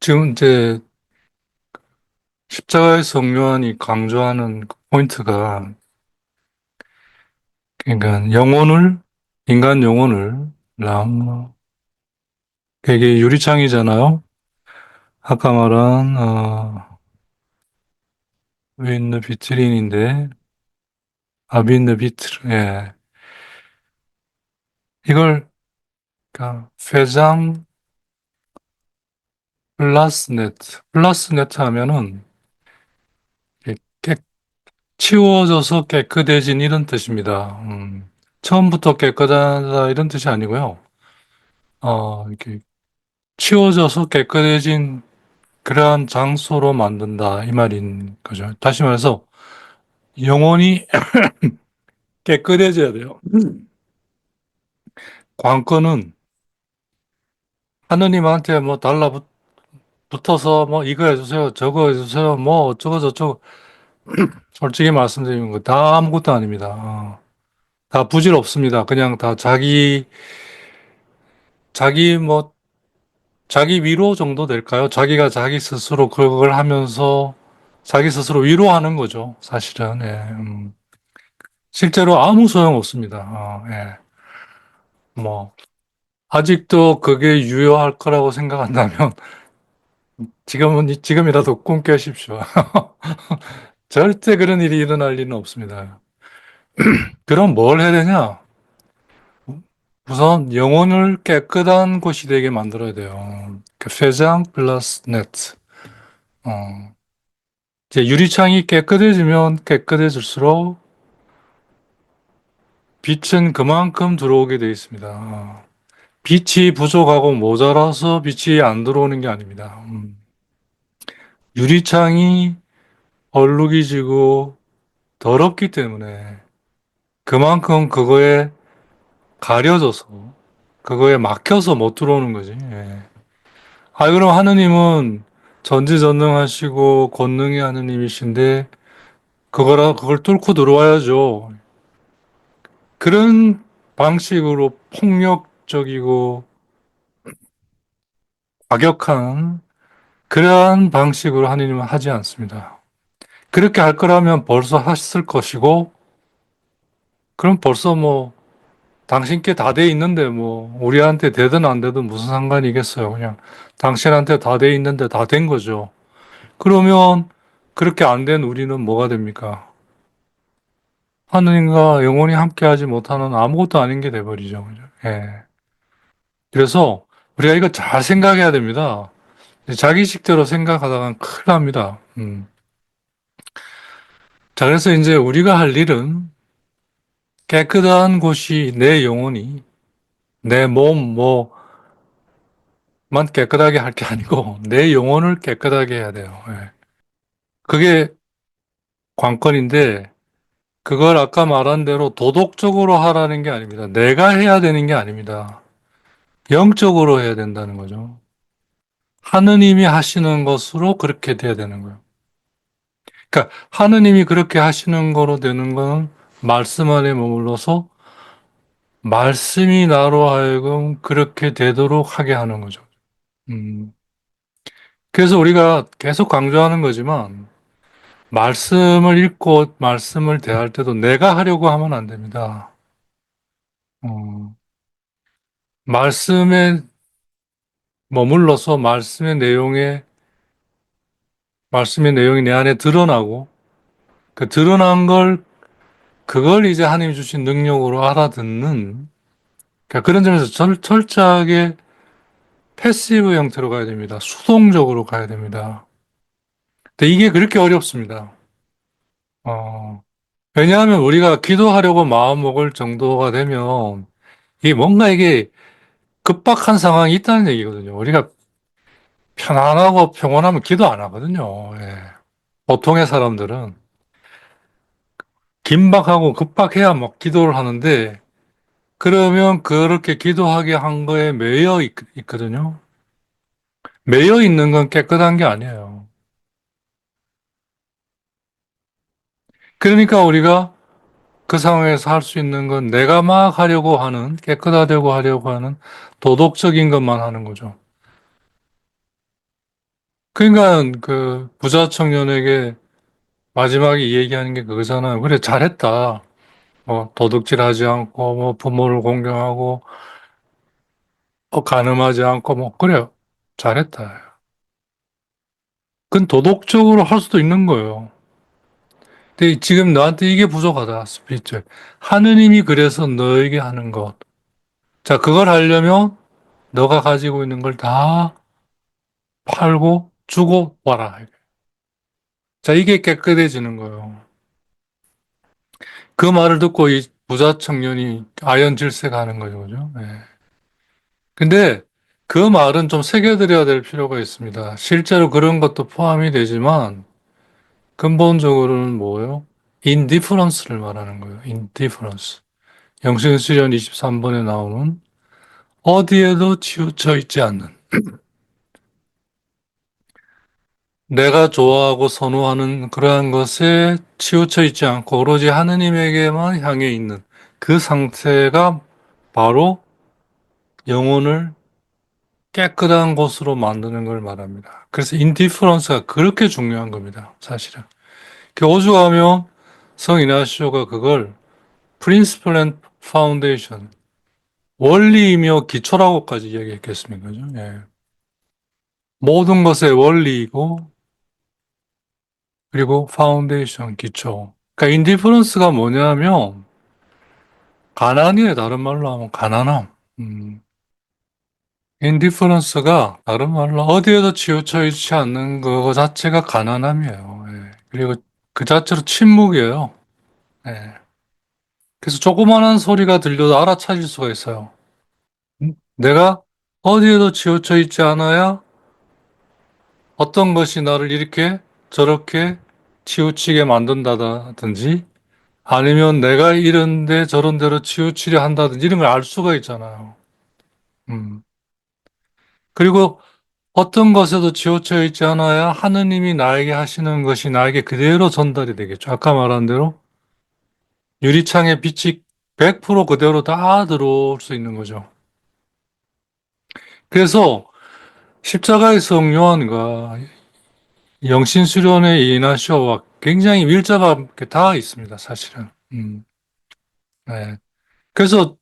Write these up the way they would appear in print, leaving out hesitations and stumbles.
지금 이제 십자가의 성령이 강조하는 그 포인트가 그러니까 영혼을 인간 영혼을 람 이게 유리창이잖아요. 아까 말한 윈드 비트린인데 윈드 비트린 이걸 그러니까 회장 플러스 네트 하면은 깨, 치워져서 깨끗해진 이런 뜻입니다. 처음부터 깨끗하다 이런 뜻이 아니고요. 이렇게 치워져서 깨끗해진 그러한 장소로 만든다 이 말인 거죠. 다시 말해서 영혼이 깨끗해져야 돼요. 관건은 하느님한테 뭐 달라붙어서 뭐 이거 해주세요, 저거 해주세요, 뭐 어쩌고 저쩌고 솔직히 말씀드리는 거 다 아무것도 아닙니다. 다 부질없습니다. 그냥 다 자기 뭐 자기 위로 정도 될까요? 자기가 자기 스스로 그걸 하면서 자기 스스로 위로하는 거죠. 사실은. 예. 실제로 아무 소용 없습니다. 예. 뭐, 아직도 그게 유효할 거라고 생각한다면, 지금이라도 꿈 깨십시오. 절대 그런 일이 일어날 리는 없습니다. 그럼 뭘 해야 되냐? 우선 영혼을 깨끗한 곳이 되게 만들어야 돼요. 그 쇠장 플러스 네트. 어, 이제 유리창이 깨끗해지면 깨끗해질수록 빛은 그만큼 들어오게 되어 있습니다. 빛이 부족하고 모자라서 빛이 안 들어오는 게 아닙니다. 유리창이 얼룩이 지고 더럽기 때문에 그만큼 그거에 가려져서 그거에 막혀서 못 들어오는 거지. 예. 그럼 하느님은 전지전능하시고 권능의 하느님이신데 그걸 뚫고 들어와야죠. 그런 방식으로 폭력적이고 과격한 그러한 방식으로 하느님은 하지 않습니다. 그렇게 할 거라면 벌써 하셨을 것이고 그럼 벌써 뭐 당신께 다 돼 있는데 뭐 우리한테 되든 안 되든 무슨 상관이겠어요. 그냥 당신한테 다 돼 있는데 다 된 거죠. 그러면 그렇게 안 된 우리는 뭐가 됩니까? 하느님과 영원히 함께하지 못하는 아무것도 아닌 게 돼버리죠. 그죠? 예. 그래서 우리가 이거 잘 생각해야 됩니다. 자기식대로 생각하다가 큰일 납니다. 자, 그래서 이제 우리가 할 일은 깨끗한 곳이 내 영혼이 내 몸, 만 깨끗하게 할 게 아니고 내 영혼을 깨끗하게 해야 돼요. 예. 그게 관건인데 그걸 아까 말한 대로 도덕적으로 하라는 게 아닙니다. 내가 해야 되는 게 아닙니다. 영적으로 해야 된다는 거죠. 하느님이 하시는 것으로 그렇게 돼야 되는 거예요. 그러니까 하느님이 그렇게 하시는 거로 되는 건 말씀 안에 머물러서 말씀이 나로 하여금 그렇게 되도록 하게 하는 거죠. 음. 그래서 우리가 계속 강조하는 거지만 말씀을 읽고 말씀을 대할 때도 내가 하려고 하면 안 됩니다. 어, 말씀에 머물러서 말씀의 내용이 내 안에 드러나고 그 드러난 그걸 이제 하나님이 주신 능력으로 알아듣는 그러니까 그런 점에서 철저하게 패시브 형태로 가야 됩니다. 수동적으로 가야 됩니다. 근데 이게 그렇게 어렵습니다. 어, 왜냐하면 우리가 기도하려고 마음 먹을 정도가 되면 이게 급박한 상황이 있다는 얘기거든요. 우리가 편안하고 평온하면 기도 안 하거든요. 예. 보통의 사람들은 긴박하고 급박해야 막 기도를 하는데 그러면 그렇게 기도하게 한 거에 있거든요. 매여 있는 건 깨끗한 게 아니에요. 그러니까 우리가 그 상황에서 할 수 있는 건 내가 막 하려고 하는, 깨끗하려고 하려고 하는 도덕적인 것만 하는 거죠. 그러니까 그 부자 청년에게 마지막에 얘기하는 게 그거잖아요. 그래, 잘했다. 뭐 도둑질하지 않고 뭐 부모를 공경하고 간음하지 않고 뭐 그래, 잘했다. 그건 도덕적으로 할 수도 있는 거예요. 근데 지금 너한테 이게 부족하다, 스피리추얼. 하느님이 그래서 너에게 하는 것. 자, 그걸 하려면 너가 가지고 있는 걸 다 팔고 주고 와라. 자, 이게 깨끗해지는 거예요. 그 말을 듣고 이 부자 청년이 아연질색하는 거죠, 그죠? 네. 근데 그 말은 좀 새겨드려야 될 필요가 있습니다. 실제로 그런 것도 포함이 되지만 근본적으로는 뭐예요? indifference를 말하는 거예요. indifference. 영신수련 23번에 나오는 어디에도 치우쳐 있지 않는 내가 좋아하고 선호하는 그러한 것에 치우쳐 있지 않고 오로지 하느님에게만 향해 있는 그 상태가 바로 영혼을 깨끗한 곳으로 만드는 걸 말합니다. 그래서 인디퍼런스가 그렇게 중요한 겁니다. 사실은. 오죽하면 성 이나시오가 그걸 Principle and Foundation, 원리이며 기초라고까지 이야기했겠습니까? 그죠? 예. 모든 것의 원리이고 그리고 파운데이션, 기초. 그러니까 인디퍼런스가 뭐냐면 가난이에요. 다른 말로 하면 가난함. 인디퍼런스가 다른 말로 어디에도 치우쳐 있지 않는 거 자체가 가난함이에요. 예. 그리고 그 자체로 침묵이에요. 예. 그래서 조그마한 소리가 들려도 알아차릴 수가 있어요. 내가 어디에도 치우쳐 있지 않아야 어떤 것이 나를 이렇게 저렇게 치우치게 만든다든지 아니면 내가 이런데 저런 데로 치우치려 한다든지 이런 걸 알 수가 있잖아요. 음. 그리고 어떤 것에도 치우쳐 있지 않아야 하느님이 나에게 하시는 것이 나에게 그대로 전달이 되겠죠. 아까 말한 대로 유리창에 빛이 100% 그대로 다 들어올 수 있는 거죠. 그래서 십자가의 성 요한과 영신수련의 이나쇼와 굉장히 밀접하게 다 있습니다, 사실은. 네. 그래서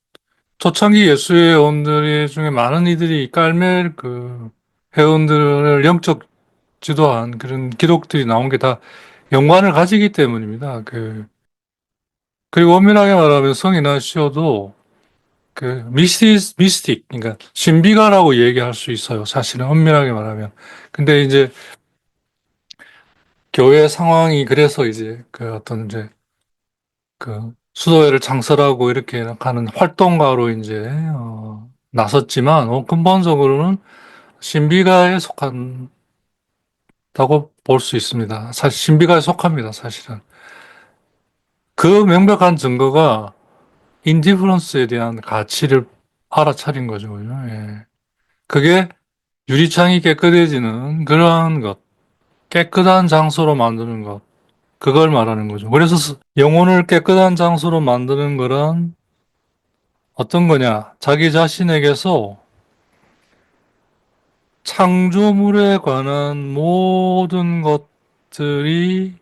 초창기 예수의 회원들 중에 많은 이들이 깔멜 그 회원들을 영적 지도한 그런 기록들이 나온 게 다 연관을 가지기 때문입니다. 그리고 엄밀하게 말하면 성이나시오도 미스틱, 그러니까 신비가라고 얘기할 수 있어요. 사실은 엄밀하게 말하면. 근데 이제 교회 상황이 그래서 이제 그 어떤 이제 그 수도회를 창설하고 이렇게 하는 활동가로 이제 나섰지만 근본적으로는 신비가에 속한다고 볼 수 있습니다. 사실 신비가에 속합니다. 사실은 그 명백한 증거가 인디프런스에 대한 가치를 알아차린 거죠. 그죠? 예. 그게 유리창이 깨끗해지는 그러한 것, 깨끗한 장소로 만드는 것, 그걸 말하는 거죠. 그래서 영혼을 깨끗한 장소로 만드는 거란 어떤 거냐? 자기 자신에게서 창조물에 관한 모든 것들이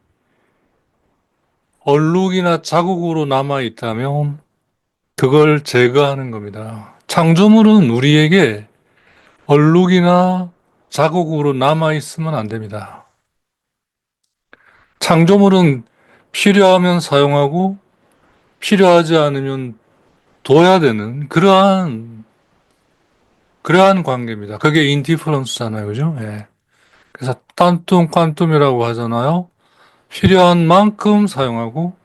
얼룩이나 자국으로 남아 있다면 그걸 제거하는 겁니다. 창조물은 우리에게 얼룩이나 자국으로 남아 있으면 안 됩니다. 창조물은 필요하면 사용하고 필요하지 않으면 둬야 되는 그러한 관계입니다. 그게 인디퍼런스잖아요. 그죠? 예. 그래서 딴뚱 꽌뚱이라고 하잖아요. 필요한 만큼 사용하고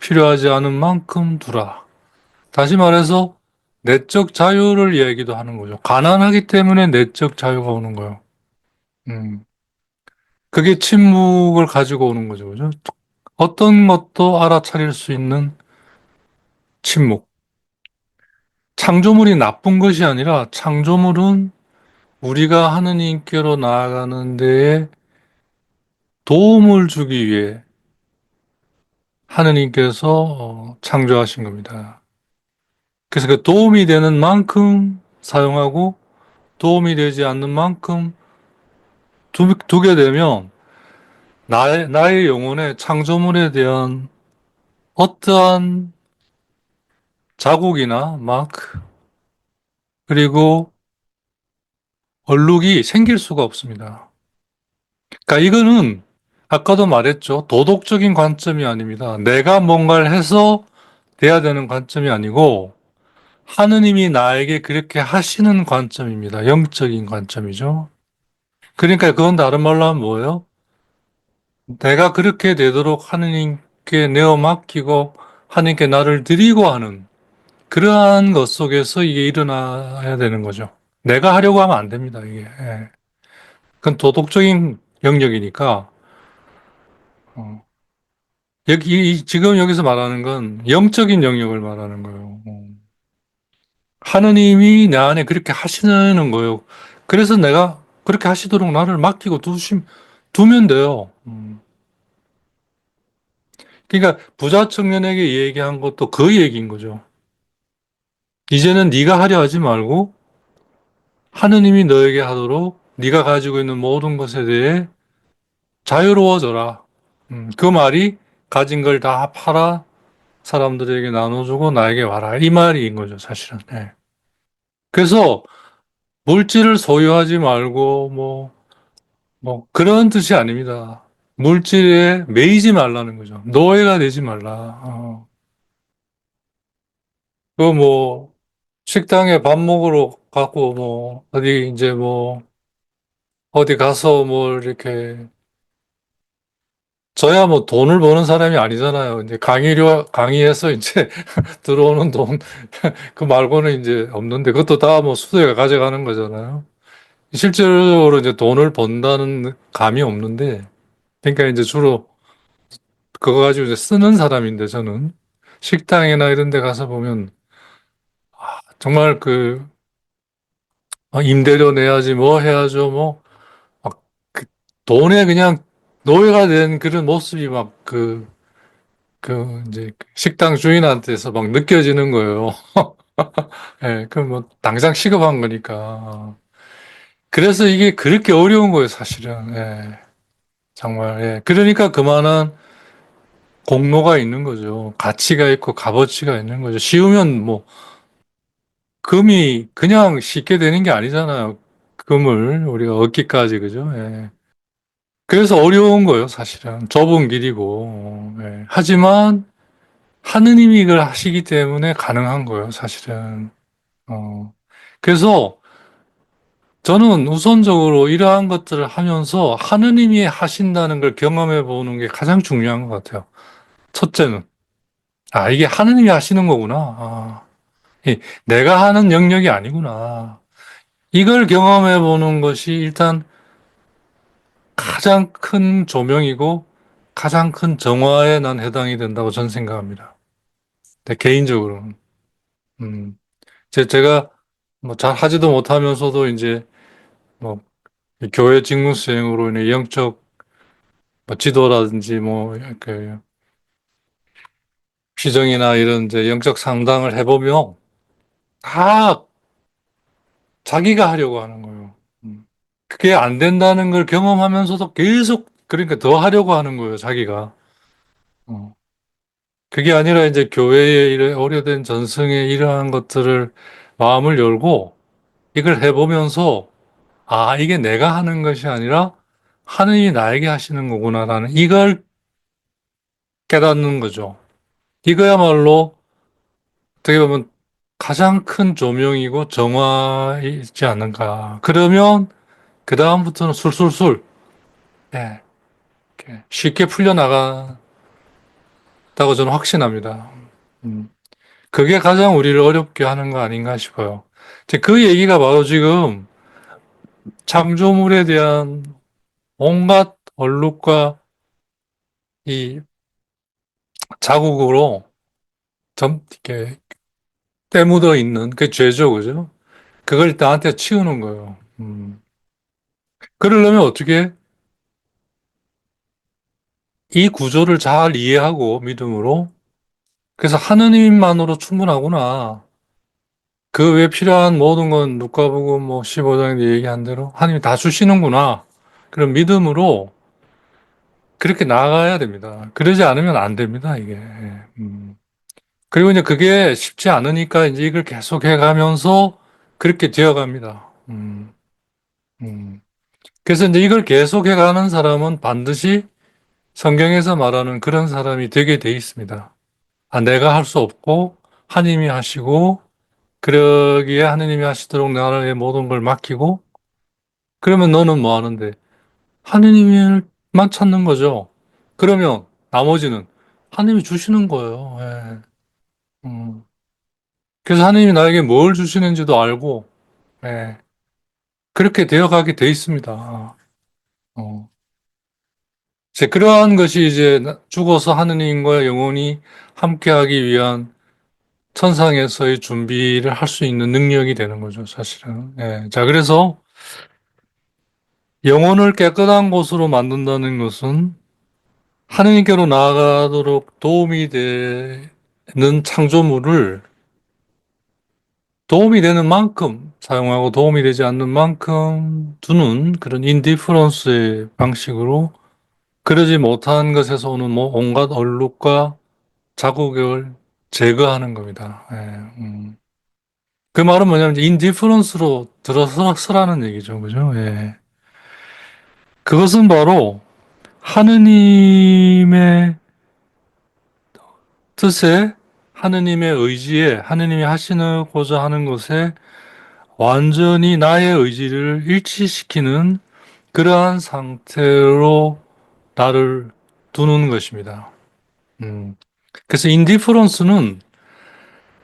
필요하지 않은 만큼 두라. 다시 말해서 내적 자유를 얘기도 하는 거죠. 가난하기 때문에 내적 자유가 오는 거예요. 음. 그게 침묵을 가지고 오는 거죠. 그죠? 어떤 것도 알아차릴 수 있는 침묵. 창조물이 나쁜 것이 아니라 창조물은 우리가 하느님께로 나아가는 데에 도움을 주기 위해 하느님께서 창조하신 겁니다. 그래서 그 도움이 되는 만큼 사용하고 도움이 되지 않는 만큼 두게 되면 나의 영혼의 창조물에 대한 어떠한 자국이나 마크, 그리고 얼룩이 생길 수가 없습니다. 그러니까 이거는 아까도 말했죠. 도덕적인 관점이 아닙니다. 내가 뭔가를 해서 돼야 되는 관점이 아니고 하느님이 나에게 그렇게 하시는 관점입니다. 영적인 관점이죠. 그러니까 그건 다른 말로 하면 뭐예요? 내가 그렇게 되도록 하느님께 내어 맡기고 하느님께 나를 드리고 하는 그러한 것 속에서 이게 일어나야 되는 거죠. 내가 하려고 하면 안 됩니다, 이게. 예. 그건 도덕적인 영역이니까, 어. 지금 여기서 말하는 건 영적인 영역을 말하는 거예요. 하느님이 내 안에 그렇게 하시는 거예요. 그래서 내가 그렇게 하시도록 나를 맡기고 두면 돼요. 그러니까 부자 청년에게 얘기한 것도 그 얘기인 거죠. 이제는 네가 하려 하지 말고 하느님이 너에게 하도록 네가 가지고 있는 모든 것에 대해 자유로워져라. 그 말이 가진 걸 다 팔아 사람들에게 나눠주고 나에게 와라. 이 말인 거죠, 사실은. 네. 그래서 물질을 소유하지 말고 뭐 그런 뜻이 아닙니다. 물질에 매이지 말라는 거죠. 노예가 되지 말라. 그뭐 식당에 밥 먹으러 가고 뭐 어디 이제 뭐 어디 가서 뭐 이렇게 저야 뭐 돈을 버는 사람이 아니잖아요. 이제 강의해서 이제 들어오는 돈, 그 말고는 이제 없는데, 그것도 다 뭐 수도가 가져가는 거잖아요. 실제로 이제 돈을 번다는 감이 없는데, 그러니까 이제 주로 그거 가지고 이제 쓰는 사람인데, 저는 식당이나 이런 데 가서 보면, 정말 임대료 내야지, 뭐 해야죠, 뭐, 막, 그 돈에 그냥 노예가 된 그런 모습이 이제 식당 주인한테서 막 느껴지는 거예요. 예, 그 뭐 당장 시급한 거니까. 그래서 이게 그렇게 어려운 거예요, 사실은. 예, 정말. 예. 그러니까 그만한 공로가 있는 거죠. 가치가 있고 값어치가 있는 거죠. 쉬우면 뭐 금이 그냥 쉽게 되는 게 아니잖아요. 금을 우리가 얻기까지 그죠? 예. 그래서 어려운 거예요, 사실은. 좁은 길이고. 예. 하지만 하느님이 이걸 하시기 때문에 가능한 거예요, 사실은. 어. 그래서 저는 우선적으로 이러한 것들을 하면서 하느님이 하신다는 걸 경험해 보는 게 가장 중요한 것 같아요. 첫째는, 이게 하느님이 하시는 거구나. 내가 하는 영역이 아니구나. 이걸 경험해 보는 것이 일단 가장 큰 조명이고 가장 큰 정화에 난 해당이 된다고 저는 생각합니다. 개인적으로는. 음, 제가 뭐 잘 하지도 못하면서도 이제 뭐 교회 직무 수행으로 인해 영적 뭐 지도라든지 뭐 이렇게 피정이나 이런 이제 영적 상담을 해보면 다 자기가 하려고 하는 거예요. 그게 안 된다는 걸 경험하면서도 계속 그러니까 더 하려고 하는 거예요, 자기가. 어. 그게 아니라 이제 교회의 오래된 전승에 이러한 것들을 마음을 열고 이걸 해보면서 이게 내가 하는 것이 아니라 하느님이 나에게 하시는 거구나라는 이걸 깨닫는 거죠. 이거야말로 어떻게 보면 가장 큰 조명이고 정화이지 않는가. 그러면 그다음부터는 술술술, 예, 이렇게 쉽게 풀려나간다고 저는 확신합니다. 음, 그게 가장 우리를 어렵게 하는 거 아닌가 싶어요. 이제 그 얘기가 바로 지금 창조물에 대한 온갖 얼룩과 이 자국으로 이렇게 때묻어 있는 그 죄죠, 그죠? 그걸 나한테 치우는 거예요. 그러려면 어떻게 이 구조를 잘 이해하고 믿음으로 그래서 하느님만으로 충분하구나. 그 외에 필요한 모든 건 누가복음 뭐 15장에 얘기한 대로 하나님이 다 주시는구나. 그런 믿음으로 그렇게 나아가야 됩니다. 그러지 않으면 안 됩니다, 이게. 그리고 이제 그게 쉽지 않으니까 이제 이걸 계속 해가면서 그렇게 되어갑니다. 음. 그래서 이제 이걸 계속 해가는 사람은 반드시 성경에서 말하는 그런 사람이 되게 돼 있습니다. 아, 내가 할 수 없고 하나님이 하시고 그러기에 하나님이 하시도록 나의 모든 걸 맡기고 그러면 너는 뭐 하는데? 하나님만 찾는 거죠. 그러면 나머지는 하나님이 주시는 거예요. 예. 음. 그래서 하나님이 나에게 뭘 주시는지도 알고 예. 그렇게 되어가게 돼 있습니다. 어. 이제 그러한 것이 이제 죽어서 하느님과 영원히 함께하기 위한 천상에서의 준비를 할 수 있는 능력이 되는 거죠, 사실은. 예. 자, 그래서 영혼을 깨끗한 곳으로 만든다는 것은 하느님께로 나아가도록 도움이 되는 창조물을 도움이 되는 만큼 사용하고 도움이 되지 않는 만큼 두는 그런 인디퍼런스의 방식으로 그러지 못한 것에서 오는 뭐 온갖 얼룩과 자국을 제거하는 겁니다. 예, 그 말은 뭐냐면 인디퍼런스로 들어서라는 얘기죠. 그죠? 예. 그것은 바로 하느님의 뜻에 하느님의 의지에 하느님이 하시고자 하는 것에 완전히 나의 의지를 일치시키는 그러한 상태로 나를 두는 것입니다. 그래서 인디퍼런스는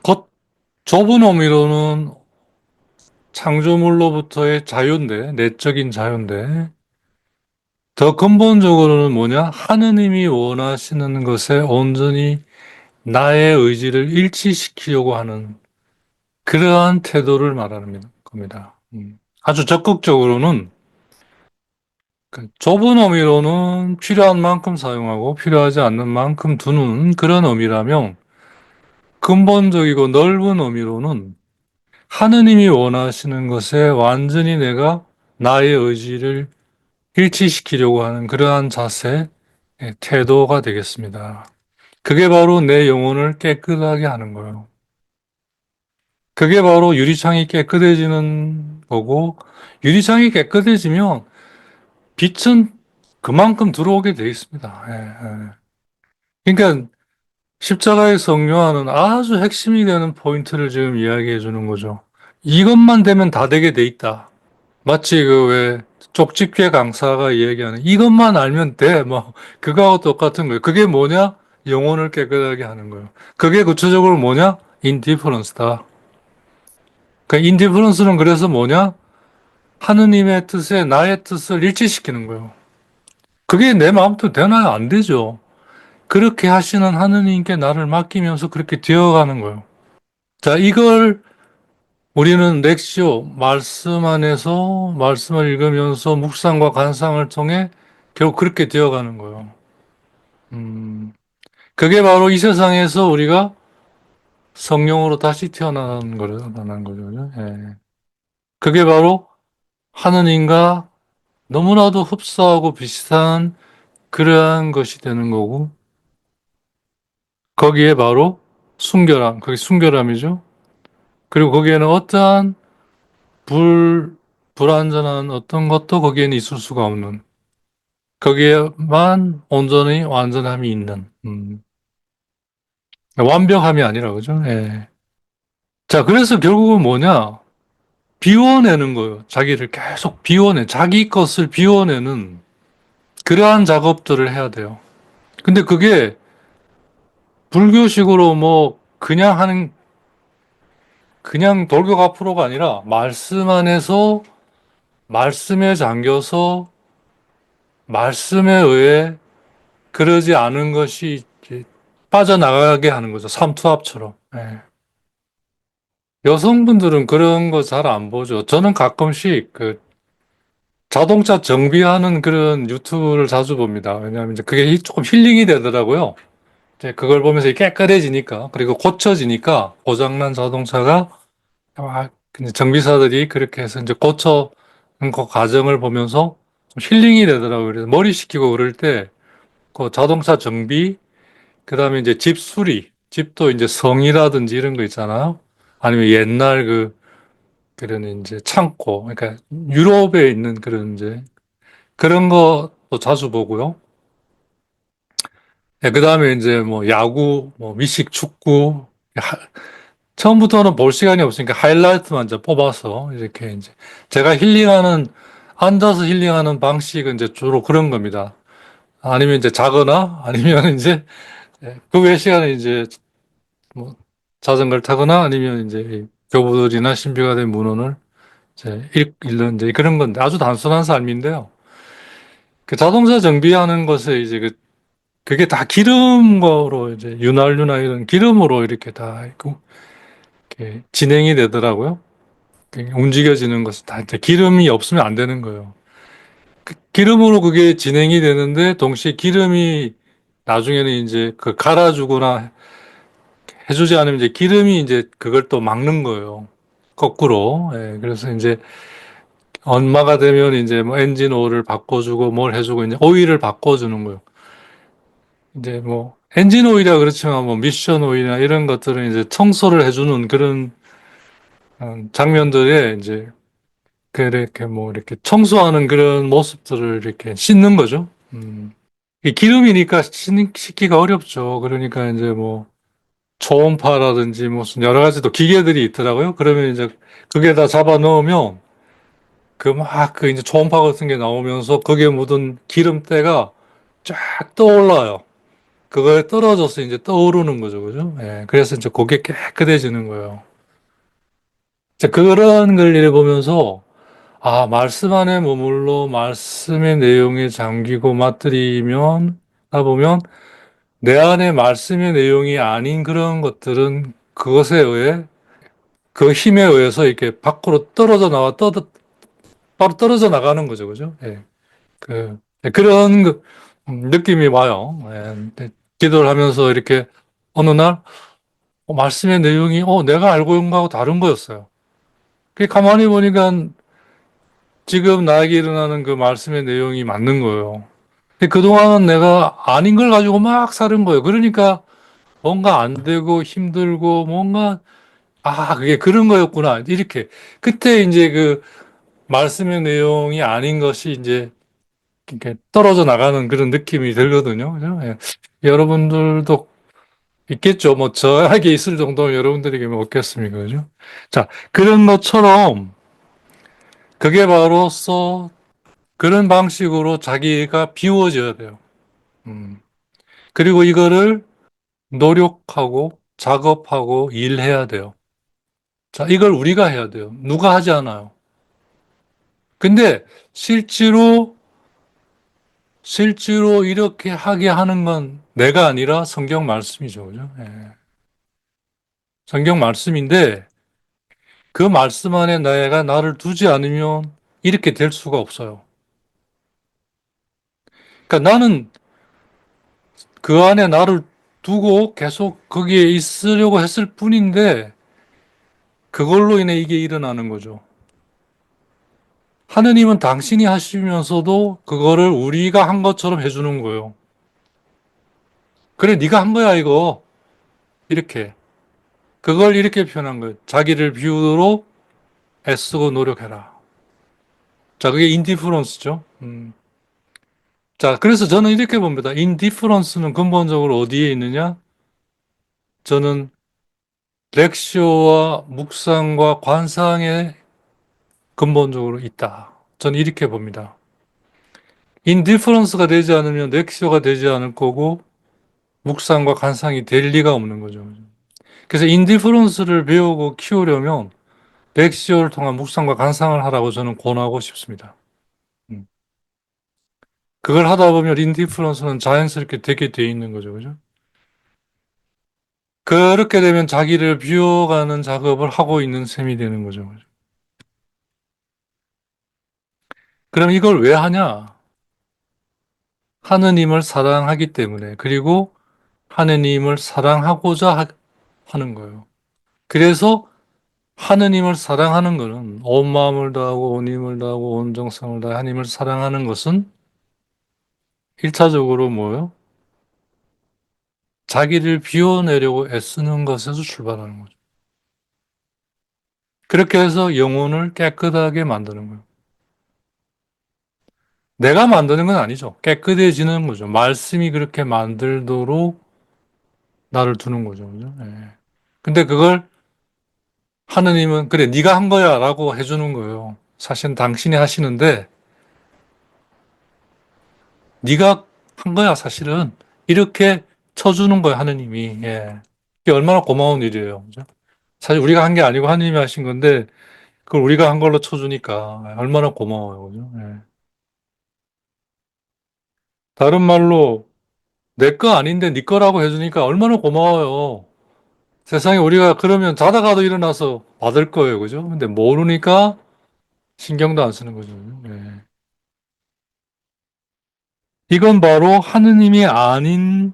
겉 좁은 의미로는 창조물로부터의 자유인데, 내적인 자유인데, 더 근본적으로는 뭐냐? 하느님이 원하시는 것에 온전히 나의 의지를 일치시키려고 하는 그러한 태도를 말하는 겁니다. 아주 적극적으로는 그 좁은 의미로는 필요한 만큼 사용하고 필요하지 않는 만큼 두는 그런 의미라면 근본적이고 넓은 의미로는 하느님이 원하시는 것에 완전히 내가 나의 의지를 일치시키려고 하는 그러한 자세, 태도가 되겠습니다. 그게 바로 내 영혼을 깨끗하게 하는 거예요. 그게 바로 유리창이 깨끗해지는 거고, 유리창이 깨끗해지면 빛은 그만큼 들어오게 돼 있습니다. 예, 예. 그러니까 십자가의 성묘하는 아주 핵심이 되는 포인트를 지금 이야기해 주는 거죠. 이것만 되면 다 되게 돼 있다. 마치 그 왜 쪽집게 강사가 이야기하는 이것만 알면 돼. 뭐 그거하고 똑같은 거예요. 그게 뭐냐? 영혼을 깨끗하게 하는 거예요. 그게 구체적으로 뭐냐? 인디퍼런스다. 그러니까 인디퍼런스는 그래서 뭐냐? 하느님의 뜻에 나의 뜻을 일치시키는 거예요. 그게 내 마음대로 되나요? 안 되죠. 그렇게 하시는 하느님께 나를 맡기면서 그렇게 되어가는 거예요. 자, 이걸 우리는 렉시오, 말씀 안에서 말씀을 읽으면서 묵상과 감상을 통해 결국 그렇게 되어가는 거예요. 그게 바로 이 세상에서 우리가 성령으로 다시 태어나는 거죠. 예. 그게 바로 하느님과 너무나도 흡사하고 비슷한 그러한 것이 되는 거고, 거기에 바로 순결함, 그게 순결함이죠. 그리고 거기에는 어떠한 불완전한 어떤 것도 거기에는 있을 수가 없는, 거기에만 온전히 완전함이 있는, 완벽함이 아니라, 그죠? 예. 자, 그래서 결국은 뭐냐? 비워내는 거예요. 자기를 계속 자기 것을 비워내는 그러한 작업들을 해야 돼요. 근데 그게 불교식으로 뭐 그냥 돌격 앞으로가 아니라 말씀 안에서 말씀에 잠겨서 말씀에 의해 그러지 않은 것이 이제 빠져나가게 하는 거죠. 삼투압처럼. 예. 여성분들은 그런 거 잘 안 보죠. 저는 가끔씩 그 자동차 정비하는 그런 유튜브를 자주 봅니다. 왜냐하면 이제 그게 조금 힐링이 되더라고요. 이제 그걸 보면서 깨끗해지니까, 그리고 고쳐지니까, 고장난 자동차가, 막, 이제 정비사들이 그렇게 해서 이제 고쳐는 그 과정을 보면서 힐링이 되더라고요. 그래서 머리 식히고 그럴 때, 그 자동차 정비, 그 다음에 이제 집 수리, 집도 이제 성이라든지 이런 거 있잖아요. 아니면 옛날 그런 이제 창고, 그러니까 유럽에 있는 그런 이제 그런 것도 자주 보고요. 그 다음에 이제 뭐 야구, 뭐 미식 축구, 처음부터는 볼 시간이 없으니까 하이라이트만 이제 뽑아서 이렇게 이제 제가 앉아서 힐링하는 방식은 이제 주로 그런 겁니다. 아니면 이제 자거나 아니면 이제 그 외 시간에 이제 뭐 자전거를 타거나 아니면 이제 이 교보들이나 신비가 된 문헌을 이제 읽는 이제 그런 건데 아주 단순한 삶인데요. 그 자동차 정비하는 것에 이제 그게 다 기름으로 이제 윤활유나 이런 기름으로 이렇게 다 이렇게 진행이 되더라고요. 움직여지는 것은 다 이제 기름이 없으면 안 되는 거예요. 기름으로 그게 진행이 되는데 동시에 기름이 나중에는 이제 그 갈아주거나 해주지 않으면 이제 기름이 이제 그걸 또 막는 거예요. 거꾸로. 예, 그래서 이제 얼마가 되면 이제 뭐 엔진 오일을 바꿔주고 뭘 해주고 이제 오일을 바꿔주는 거예요. 이제 뭐 엔진 오일이라 그렇지만 뭐 미션 오일이나 이런 것들은 이제 청소를 해주는 그런 장면들에 이제 그렇게 뭐 이렇게 청소하는 그런 모습들을 이렇게 씻는 거죠. 이 기름이니까 씻기가 어렵죠. 그러니까 이제 뭐 초음파라든지 무슨 여러 가지 또 기계들이 있더라고요. 그러면 이제 그게 다 잡아 넣으면 그 이제 초음파 같은 게 나오면서 거기에 묻은 기름때가 쫙 떠올라요. 그거에 떨어져서 이제 떠오르는 거죠. 그죠? 예. 그래서 이제 그게 깨끗해지는 거예요. 이제 그런 걸 읽어보면서 아, 말씀 안에 머물러 말씀의 내용에 잠기고 맞들이면 하다 보면 내 안에 말씀의 내용이 아닌 그런 것들은 그것에 의해 그 힘에 의해서 이렇게 밖으로 바로 떨어져 나가는 거죠. 그죠? 예. 그런 느낌이 와요. 예. 근데 기도를 하면서 이렇게 어느 날 말씀의 내용이 내가 알고 있는 거하고 다른 거였어요. 가만히 보니까 지금 나에게 일어나는 그 말씀의 내용이 맞는 거예요. 근데 그동안은 내가 아닌 걸 가지고 막 사는 거예요. 그러니까 뭔가 안 되고 힘들고 뭔가 그게 그런 거였구나. 이렇게 그때 이제 그 말씀의 내용이 아닌 것이 이제 이렇게 떨어져 나가는 그런 느낌이 들거든요. 그죠? 예. 여러분들도 있겠죠. 뭐 저에게 있을 정도면 여러분들에게 뭐 없겠습니까? 그죠? 자, 그런 것처럼 그게 바로서 그런 방식으로 자기가 비워져야 돼요. 음. 그리고 이거를 노력하고 작업하고 일해야 돼요. 자, 이걸 우리가 해야 돼요. 누가 하지 않아요. 근데 실제로 이렇게 하게 하는 건 내가 아니라 성경 말씀이죠. 그죠? 예. 성경 말씀인데 그 말씀 안에 내가 나를 두지 않으면 이렇게 될 수가 없어요. 그러니까 나는 그 안에 나를 두고 계속 거기에 있으려고 했을 뿐인데 그걸로 인해 이게 일어나는 거죠. 하느님은 당신이 하시면서도 그거를 우리가 한 것처럼 해주는 거예요. 그래, 네가 한 거야 이거. 이렇게. 그걸 이렇게 표현한 거예요. 자기를 비우도록 애쓰고 노력해라. 자, 그게 인디프런스죠. 자, 그래서 저는 이렇게 봅니다. 인디프런스는 근본적으로 어디에 있느냐? 저는 렉시오와 묵상과 관상에 근본적으로 있다. 저는 이렇게 봅니다. 인디퍼런스가 되지 않으면 렉시오가 되지 않을 거고 묵상과 관상이 될 리가 없는 거죠. 그래서 인디퍼런스를 배우고 키우려면 렉시오를 통한 묵상과 관상을 하라고 저는 권하고 싶습니다. 음. 그걸 하다 보면 인디퍼런스는 자연스럽게 되게 돼 있는 거죠. 그죠? 그렇게 되면 자기를 비워가는 작업을 하고 있는 셈이 되는 거죠. 그죠? 그럼 이걸 왜 하냐? 하느님을 사랑하기 때문에, 그리고 하느님을 사랑하고자 하는 거예요. 그래서 하느님을 사랑하는 것은 온 마음을 다하고 온 힘을 다하고 온 정성을 다해 하나님을 사랑하는 것은 일차적으로 뭐예요? 자기를 비워내려고 애쓰는 것에서 출발하는 거죠. 그렇게 해서 영혼을 깨끗하게 만드는 거예요. 내가 만드는 건 아니죠. 깨끗해지는 거죠. 말씀이 그렇게 만들도록 나를 두는 거죠. 그죠? 예. 근데 그걸 하느님은 그래 네가 한 거야라고 해주는 거예요. 사실은 당신이 하시는데 네가 한 거야 사실은 이렇게 쳐주는 거예요 하느님이. 예. 이게 얼마나 고마운 일이에요. 그죠? 사실 우리가 한 게 아니고 하느님이 하신 건데 그걸 우리가 한 걸로 쳐주니까 얼마나 고마워요. 그죠? 예. 다른 말로 내 거 아닌데 네 거라고 해주니까 얼마나 고마워요. 세상에 우리가 그러면 자다가도 일어나서 받을 거예요. 그죠? 근데 모르니까 신경도 안 쓰는 거죠. 예. 이건 바로 하느님이 아닌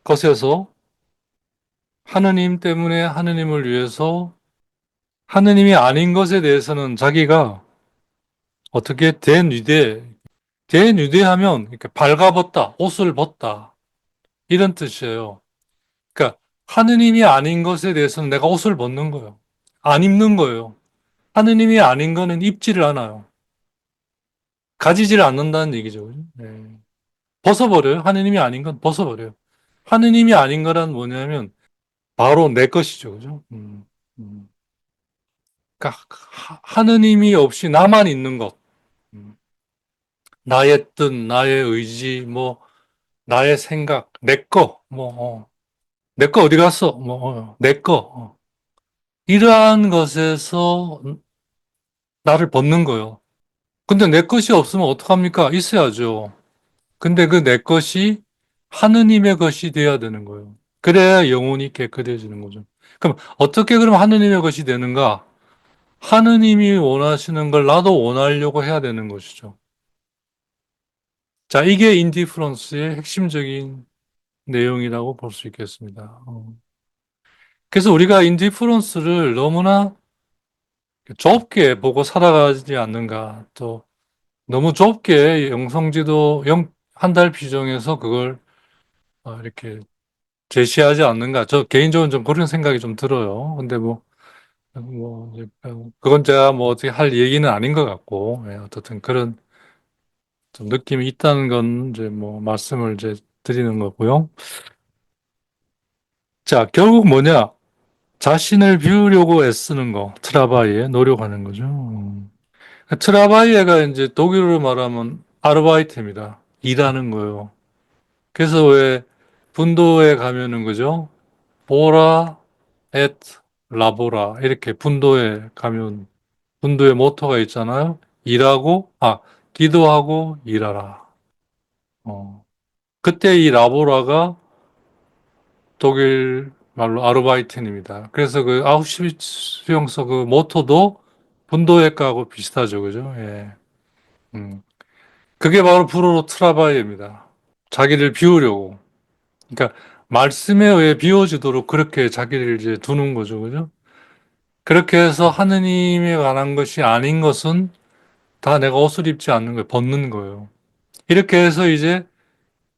것에서 하느님 때문에 하느님을 위해서 하느님이 아닌 것에 대해서는 자기가 어떻게 대뉘대하면 이렇게 발가벗다, 옷을 벗다 이런 뜻이에요. 그러니까 하느님이 아닌 것에 대해서는 내가 옷을 벗는 거예요. 안 입는 거예요. 하느님이 아닌 거는 입지를 않아요. 가지지를 않는다는 얘기죠. 그죠? 네. 벗어버려요. 하느님이 아닌 건 벗어버려요. 하느님이 아닌 거란 뭐냐면 바로 내 것이죠. 그죠? 음. 그러니까 하느님이 없이 나만 있는 것. 음. 나의 뜻, 나의 의지, 뭐 나의 생각, 내 거, 내 거 어디 갔어? 내 거. 이러한 것에서 나를 벗는 거예요. 근데 내 것이 없으면 어떡합니까? 있어야죠. 근데 그 내 것이 하느님의 것이 돼야 되는 거예요. 그래야 영혼이 깨끗해지는 거죠. 그럼 어떻게 그럼 하느님의 것이 되는가? 하느님이 원하시는 걸 나도 원하려고 해야 되는 것이죠. 자, 이게 인디프런스의 핵심적인 내용이라고 볼 수 있겠습니다. 그래서 우리가 인디프런스를 너무나 좁게 보고 살아가지 않는가, 또 너무 좁게 영성지도 한 달 비정해서 그걸 이렇게 제시하지 않는가. 저 개인적으로 좀 그런 생각이 좀 들어요. 근데 이제 그건 제가 뭐 어떻게 할 얘기는 아닌 것 같고, 예, 어떻든 그런 좀 느낌이 있다는 건 이제 뭐 말씀을 이제 드리는 거고요. 자, 결국 뭐냐? 자신을 비우려고 애쓰는 거, 트라바이에 노력하는 거죠. 트라바이에가 이제 독일어로 말하면 아르바이트입니다. 일하는 거예요. 그래서 왜 분도에 가면은 그죠? 보라 앳 라보라 이렇게 분도에 가면 분도의 모토가 있잖아요. 기도하고 일하라. 어. 그때 이 라보라가 독일 말로 아르바이텐입니다. 그래서 그 아우슈비츠 수용소 그 모토도 분도회과하고 비슷하죠. 그죠? 예. 음. 그게 바로 불어로 트라바이입니다. 자기를 비우려고. 그러니까 말씀에 의해 비워지도록 그렇게 자기를 이제 두는 거죠. 그죠? 그렇게 해서 하느님에 관한 것이 아닌 것은 다 내가 옷을 입지 않는 거예요. 벗는 거예요. 이렇게 해서 이제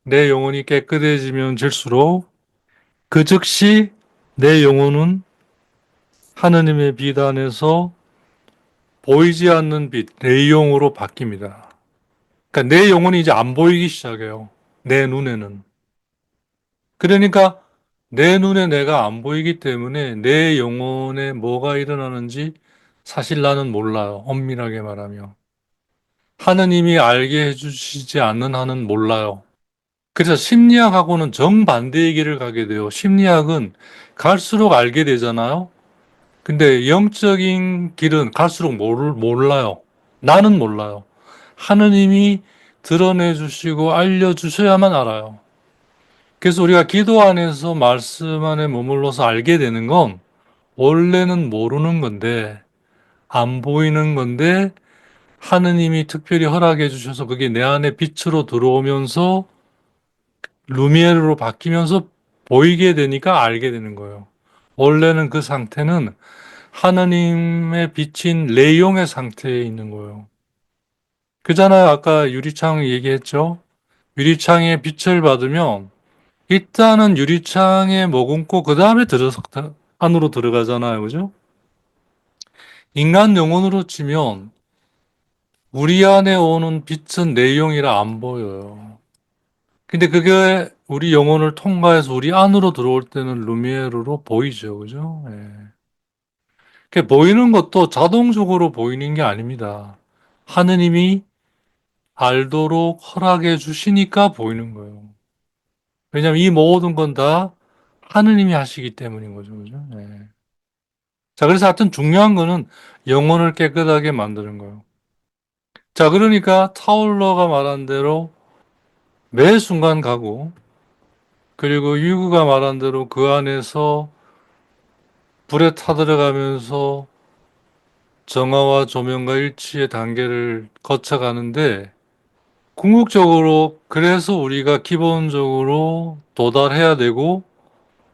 내 영혼이 깨끗해지면 질수록 그 즉시 내 영혼은 하느님의 빛 안에서 보이지 않는 빛, 내용으로 바뀝니다. 그러니까 내 영혼이 이제 안 보이기 시작해요. 내 눈에는. 그러니까 내 눈에 내가 안 보이기 때문에 내 영혼에 뭐가 일어나는지 사실 나는 몰라요. 엄밀하게 말하면. 하느님이 알게 해주시지 않는 한은 몰라요. 그래서 심리학하고는 정반대의 길을 가게 돼요. 심리학은 갈수록 알게 되잖아요. 근데 영적인 길은 갈수록 몰라요. 나는 몰라요. 하느님이 드러내 주시고 알려주셔야만 알아요. 그래서 우리가 기도 안에서 말씀 안에 머물러서 알게 되는 건 원래는 모르는 건데, 안 보이는 건데, 하느님이 특별히 허락해 주셔서 그게 내 안에 빛으로 들어오면서 루미에르로 바뀌면서 보이게 되니까 알게 되는 거예요. 원래는 그 상태는 하느님의 비친 내용의 상태에 있는 거예요. 그잖아요. 아까 유리창 얘기했죠. 유리창에 빛을 받으면 일단은 유리창에 머금고 그 다음에 들어서 안으로 들어가잖아요. 그죠? 인간 영혼으로 치면 우리 안에 오는 빛은 내용이라 안 보여요. 근데 그게 우리 영혼을 통과해서 우리 안으로 들어올 때는 루미에르로 보이죠. 그죠? 예. 그 보이는 것도 자동적으로 보이는 게 아닙니다. 하느님이 알도록 허락해 주시니까 보이는 거예요. 왜냐하면 이 모든 건 다 하느님이 하시기 때문인 거죠. 그죠? 예. 자, 그래서 하여튼 중요한 거는 영혼을 깨끗하게 만드는 거예요. 자, 그러니까 타올러가 말한 대로 매 순간 가고, 그리고 유구가 말한 대로 그 안에서 불에 타들어가면서 정화와 조명과 일치의 단계를 거쳐가는데, 궁극적으로 그래서 우리가 기본적으로 도달해야 되고,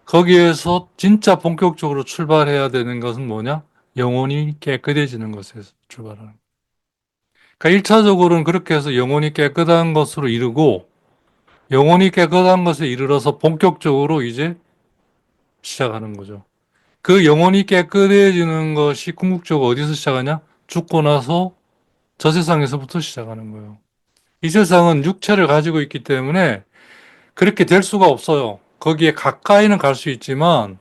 거기에서 진짜 본격적으로 출발해야 되는 것은 뭐냐? 영혼이 깨끗해지는 것에서 출발하는 거예요. 그러니까 1차적으로는 그렇게 해서 영혼이 깨끗한 것으로 이르고, 영혼이 깨끗한 것에 이르러서 본격적으로 이제 시작하는 거죠. 그 영혼이 깨끗해지는 것이 궁극적으로 어디서 시작하냐? 죽고 나서 저 세상에서부터 시작하는 거예요. 이 세상은 육체를 가지고 있기 때문에 그렇게 될 수가 없어요. 거기에 가까이는 갈 수 있지만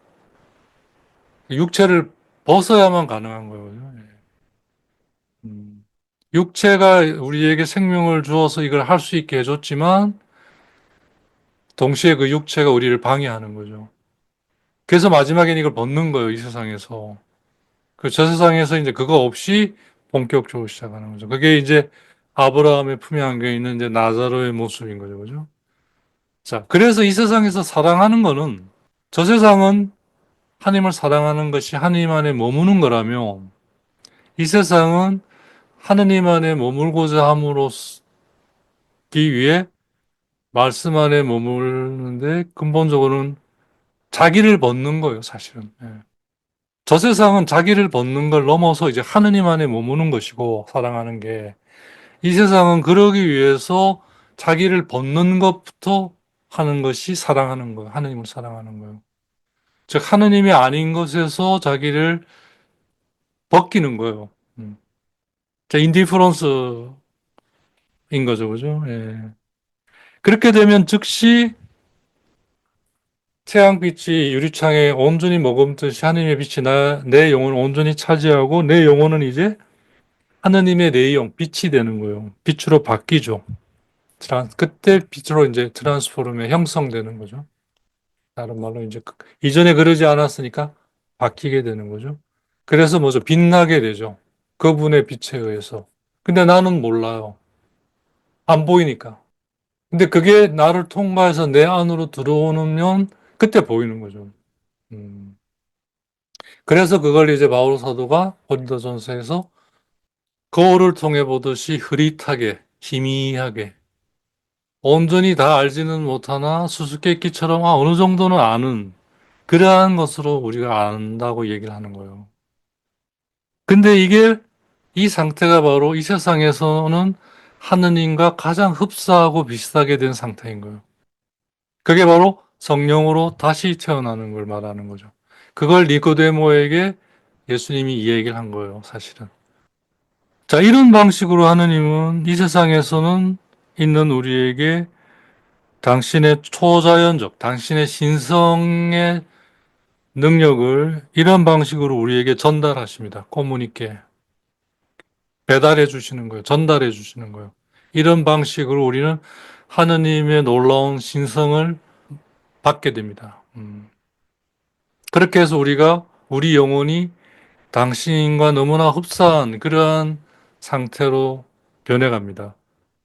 육체를 벗어야만 가능한 거예요. 음. 육체가 우리에게 생명을 주어서 이걸 할 수 있게 해줬지만 동시에 그 육체가 우리를 방해하는 거죠. 그래서 마지막엔 이걸 벗는 거예요, 이 세상에서. 그 저 세상에서 이제 그거 없이 본격적으로 시작하는 거죠. 그게 이제 아브라함의 품에 안겨 있는 이제 나사로의 모습인 거죠, 그죠? 자, 그래서 이 세상에서 사랑하는 거는 저 세상은 하나님을 사랑하는 것이 하나님 안에 머무는 거라면 이 세상은 하느님 안에 머물고자 함으로기 위해 말씀 안에 머무르는데 근본적으로는 자기를 벗는 거예요, 사실은. 예. 저 세상은 자기를 벗는 걸 넘어서 이제 하느님 안에 머무는 것이고, 사랑하는 게. 이 세상은 그러기 위해서 자기를 벗는 것부터 하는 것이 사랑하는 거예요. 하느님을 사랑하는 거예요. 즉, 하느님이 아닌 것에서 자기를 벗기는 거예요. 자, 인디프런스인 거죠, 그죠? 예. 그렇게 되면 즉시 태양빛이 유리창에 온전히 머금듯이 하느님의 빛이 내 영혼을 온전히 차지하고 내 영혼은 이제 하느님의 내용, 빛이 되는 거예요. 빛으로 바뀌죠. 그때 빛으로 이제 트랜스포름에 형성되는 거죠. 다른 말로 이제 이전에 그러지 않았으니까 바뀌게 되는 거죠. 그래서 뭐죠? 빛나게 되죠. 그분의 빛에 의해서. 근데 나는 몰라요. 안 보이니까. 근데 그게 나를 통과해서 내 안으로 들어오면 그때 보이는 거죠. 음. 그래서 그걸 이제 바울 사도가 고린도전서에서 거울을 통해 보듯이 흐릿하게, 희미하게, 온전히 다 알지는 못하나 수수께끼처럼 어느 정도는 아는 그러한 것으로 우리가 안다고 얘기를 하는 거예요. 근데 이게 이 상태가 바로 이 세상에서는 하느님과 가장 흡사하고 비슷하게 된 상태인 거예요. 그게 바로 성령으로 다시 태어나는 걸 말하는 거죠. 그걸 니고데모에게 예수님이 이 얘기를 한 거예요, 사실은. 자, 이런 방식으로 하느님은 이 세상에서는 있는 우리에게 당신의 초자연적, 당신의 신성의 능력을 이런 방식으로 우리에게 전달하십니다. 꼬무니께 배달해 주시는 거예요. 전달해 주시는 거예요. 이런 방식으로 우리는 하느님의 놀라운 신성을 받게 됩니다. 그렇게 해서 우리 영혼이 당신과 너무나 흡사한 그러한 상태로 변해갑니다.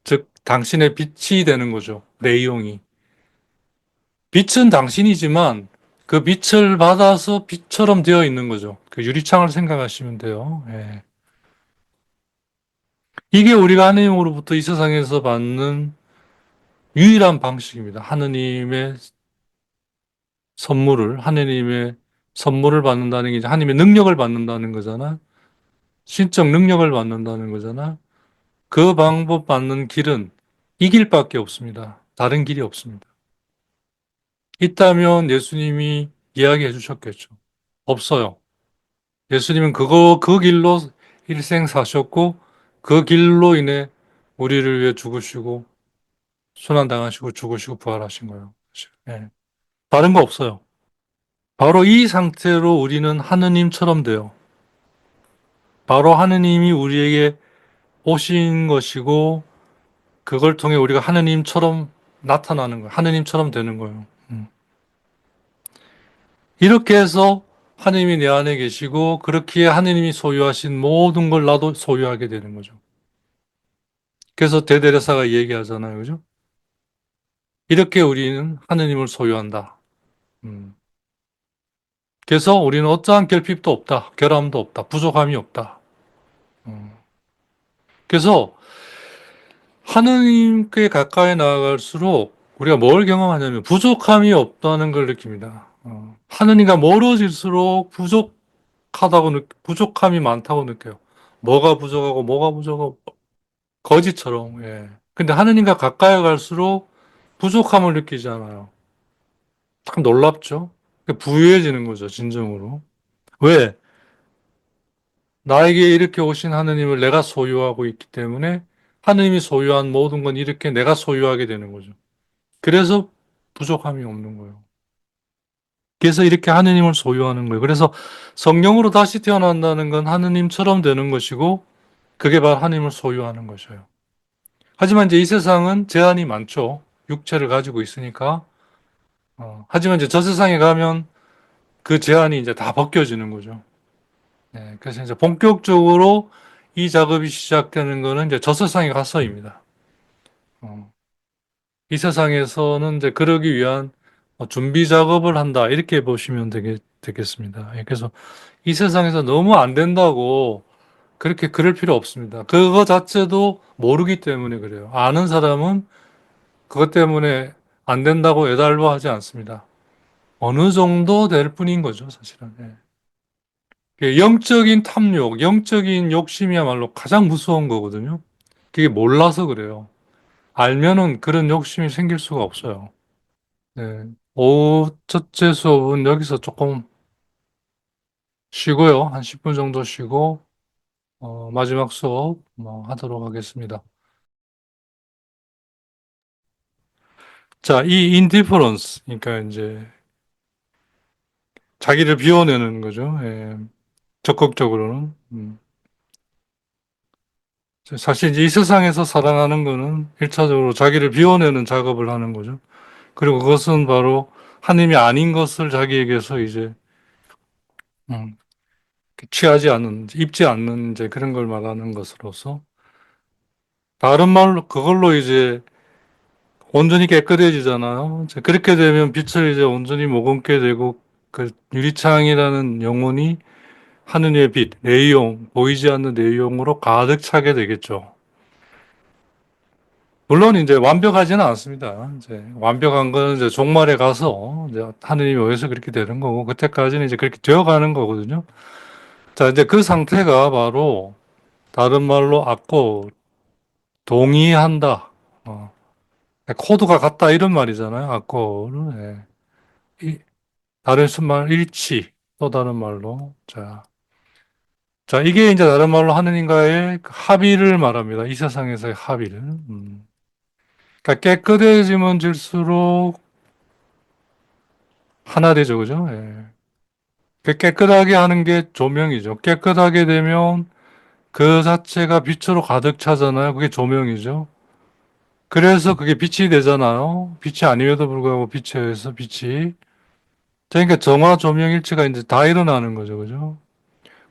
즉, 당신의 빛이 되는 거죠. 내용이. 빛은 당신이지만 그 빛을 받아서 빛처럼 되어 있는 거죠. 그 유리창을 생각하시면 돼요. 예. 이게 우리가 하느님으로부터 이 세상에서 받는 유일한 방식입니다. 하느님의 선물을, 하느님의 선물을 받는다는 게 이제 하나님의 능력을 받는다는 거잖아. 신적 능력을 받는다는 거잖아. 그 방법 받는 길은 이 길밖에 없습니다. 다른 길이 없습니다. 있다면 예수님이 이야기해 주셨겠죠. 없어요. 예수님은 그 길로 일생 사셨고, 그 길로 인해 우리를 위해 죽으시고, 순환당하시고, 죽으시고, 부활하신 거예요. 예. 다른 거 없어요. 바로 이 상태로 우리는 하느님처럼 돼요. 바로 하느님이 우리에게 오신 것이고, 그걸 통해 우리가 하느님처럼 나타나는 거예요. 하느님처럼 되는 거예요. 이렇게 해서 하느님이 내 안에 계시고, 그렇기에 하느님이 소유하신 모든 걸 나도 소유하게 되는 거죠. 그래서 대대레사가 얘기하잖아요. 그죠? 이렇게 우리는 하느님을 소유한다. 음. 그래서 우리는 어떠한 결핍도 없다. 결함도 없다. 부족함이 없다. 음. 그래서 하느님께 가까이 나아갈수록 우리가 뭘 경험하냐면 부족함이 없다는 걸 느낍니다. 하느님과 멀어질수록 부족함이 많다고 느껴요. 뭐가 부족하고 뭐가 부족하고 거지처럼. 예. 근데 하느님과 가까이 갈수록 부족함을 느끼지 않아요. 참 놀랍죠? 부유해지는 거죠, 진정으로. 왜? 나에게 이렇게 오신 하느님을 내가 소유하고 있기 때문에 하느님이 소유한 모든 건 이렇게 내가 소유하게 되는 거죠. 그래서 부족함이 없는 거예요. 그래서 이렇게 하느님을 소유하는 거예요. 그래서 성령으로 다시 태어난다는 건 하느님처럼 되는 것이고, 그게 바로 하느님을 소유하는 것이에요. 하지만 이제 이 세상은 제한이 많죠. 육체를 가지고 있으니까. 하지만 이제 저 세상에 가면 그 제한이 이제 다 벗겨지는 거죠. 네, 그래서 이제 본격적으로 이 작업이 시작되는 거는 이제 저 세상에 가서입니다. 어, 이 세상에서는 이제 그러기 위한 준비 작업을 한다. 이렇게 보시면 되겠습니다. 예, 그래서 이 세상에서 너무 안 된다고 그렇게 그럴 필요 없습니다. 그거 자체도 모르기 때문에 그래요. 아는 사람은 그것 때문에 안 된다고 애달버하지 않습니다. 어느 정도 될 뿐인 거죠, 사실은. 예. 영적인 탐욕, 영적인 욕심이야말로 가장 무서운 거거든요. 그게 몰라서 그래요. 알면은 그런 욕심이 생길 수가 없어요. 네. 오후 첫째 수업은 여기서 조금 쉬고요. 한 10분 정도 쉬고, 마지막 수업 하도록 하겠습니다. 자, 이 인디퍼런스, 그러니까 이제 자기를 비워내는 거죠. 예, 적극적으로는. 사실 이제 이 세상에서 살아가는 거는 1차적으로 자기를 비워내는 작업을 하는 거죠. 그리고 그것은 바로 하나님이 아닌 것을 자기에게서 이제 음, 취하지 않는, 입지 않는 이제 그런 걸 말하는 것으로서 다른 말로 그걸로 이제 온전히 깨끗해지잖아요. 이제 그렇게 되면 빛을 이제 온전히 머금게 되고 그 유리창이라는 영혼이 하느님의 빛, 내용, 보이지 않는 내용으로 가득 차게 되겠죠. 물론 이제 완벽하지는 않습니다. 이제 완벽한 거는 이제 종말에 가서 이제 하느님이 어디서 그렇게 되는 거고 그때까지는 이제 그렇게 되어가는 거거든요. 자, 이제 그 상태가 바로 다른 말로 악고 동의한다. 어, 코드가 같다 이런 말이잖아요. 악고를. 예. 다른 순말 일치 또 다른 말로 자 이게 이제 다른 말로 하느님과의 합의를 말합니다. 이 세상에서의 합의를. 그러니까 깨끗해지면 질수록 하나 되죠, 그죠? 예. 그 깨끗하게 하는 게 조명이죠. 깨끗하게 되면 그 자체가 빛으로 가득 차잖아요. 그게 조명이죠. 그래서 그게 빛이 되잖아요. 빛이 아님에도 불구하고 빛에 의해서 빛이. 그러니까 정화, 조명, 일치가 이제 다 일어나는 거죠. 그죠?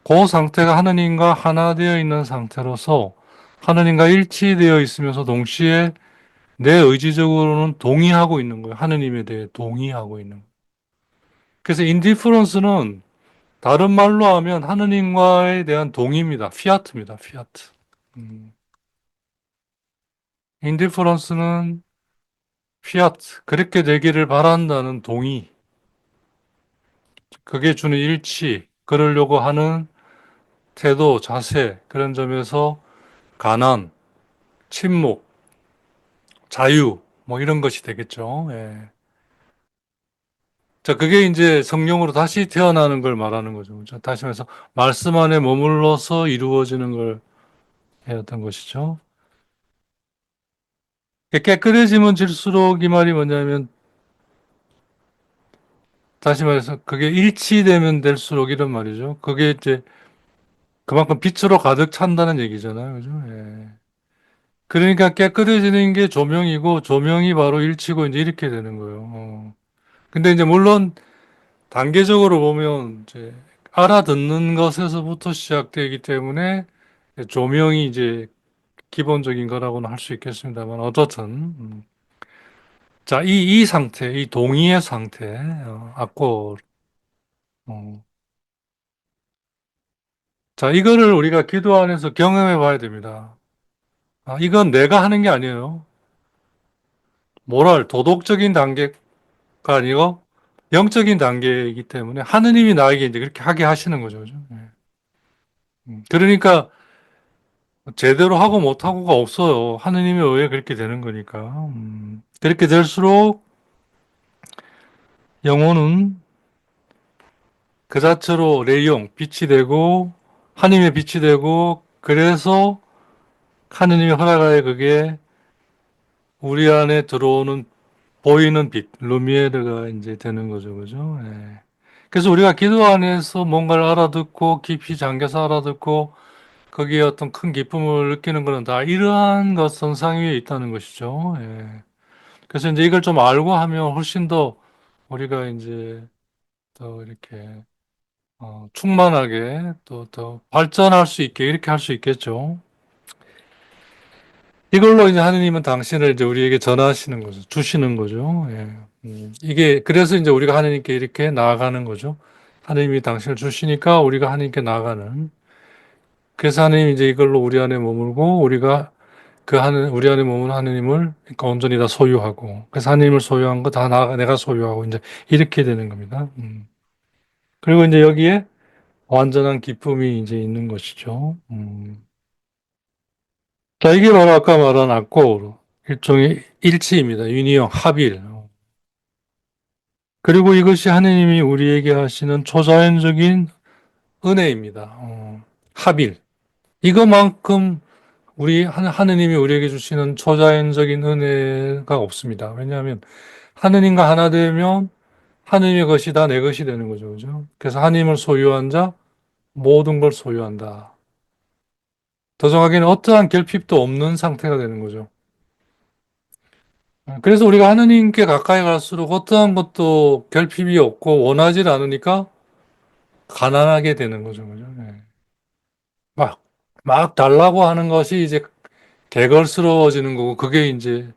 그 상태가 하느님과 하나 되어 있는 상태로서 하느님과 일치되어 있으면서 동시에 내 의지적으로는 동의하고 있는 거예요. 하느님에 대해 동의하고 있는 거예요. 그래서 인디프런스는 다른 말로 하면 하느님과에 대한 동의입니다. 피아트입니다. 피아트. 음. 인디퍼런스는 피아트, 그렇게 되기를 바란다는 동의. 그게 주는 일치, 그러려고 하는 태도, 자세, 그런 점에서 가난, 침묵, 자유, 뭐 이런 것이 되겠죠. 예. 자, 그게 이제 성령으로 다시 태어나는 걸 말하는 거죠. 그죠? 다시 말해서 말씀 안에 머물러서 이루어지는 걸 해왔던 것이죠. 깨끗해지면 질수록 이 말이 뭐냐면 다시 말해서 그게 일치되면 될수록 이런 말이죠. 그게 이제 그만큼 빛으로 가득 찬다는 얘기잖아요. 그죠? 예. 그러니까 깨끗해지는 게 조명이고 조명이 바로 일치고 이제 이렇게 되는 거예요. 근데 이제 물론 단계적으로 보면 이제 알아듣는 것에서부터 시작되기 때문에 조명이 이제 기본적인 거라고는 할 수 있겠습니다만 어떻든 자, 이 상태, 이 동의의 상태, 악고 어, 자, 이거를 우리가 기도 안에서 경험해 봐야 됩니다. 아, 이건 내가 하는 게 아니에요. 도덕적인 단계가 아니고 영적인 단계이기 때문에 하느님이 나에게 이제 그렇게 하게 하시는 거죠. 그죠? 네. 그러니까 제대로 하고 못하고가 없어요. 하느님의 의해 그렇게 되는 거니까. 그렇게 될수록 영혼은 그 자체로 레이용, 빛이 되고, 하느님의 빛이 되고, 그래서 하느님이 허락하에 그게 우리 안에 들어오는 보이는 빛, 루미에르가 이제 되는 거죠. 그죠? 예. 그래서 우리가 기도 안에서 뭔가를 알아듣고, 깊이 잠겨서 알아듣고, 거기에 어떤 큰 기쁨을 느끼는 것은 다 이러한 것 선상 위에 있다는 것이죠. 예. 그래서 이제 이걸 좀 알고 하면 훨씬 더 우리가 이제 더 이렇게 충만하게 또 더 발전할 수 있게 이렇게 할 수 있겠죠. 이걸로 이제 하느님은 당신을 이제 우리에게 전하시는 거죠. 주시는 거죠. 예. 이게 그래서 이제 우리가 하느님께 이렇게 나아가는 거죠. 하느님이 당신을 주시니까 우리가 하느님께 나아가는. 그래서 하느님 이제 이걸로 우리 안에 머물고 우리가 우리 안에 머무는 하느님을 그러니까 온전히 다 소유하고 그래서 하느님을 소유한 거 다 내가 소유하고 이제 이렇게 되는 겁니다. 그리고 이제 여기에 완전한 기쁨이 이제 있는 것이죠. 자, 이게 바로 아까 말한 악고 일종의 일치입니다. 유니형, 합일. 그리고 이것이 하느님이 우리에게 하시는 초자연적인 은혜입니다. 합일. 이거만큼 하느님이 우리에게 주시는 초자연적인 은혜가 없습니다. 왜냐하면 하느님과 하나 되면 하느님의 것이 다 내 것이 되는 거죠. 그죠? 그래서 하느님을 소유한 자 모든 걸 소유한다. 더 정확히는 어떠한 결핍도 없는 상태가 되는 거죠. 그래서 우리가 하느님께 가까이 갈수록 어떠한 것도 결핍이 없고 원하지 않으니까 가난하게 되는 거죠. 그죠? 네. 막, 막 달라고 하는 것이 이제 개걸스러워지는 거고, 그게 이제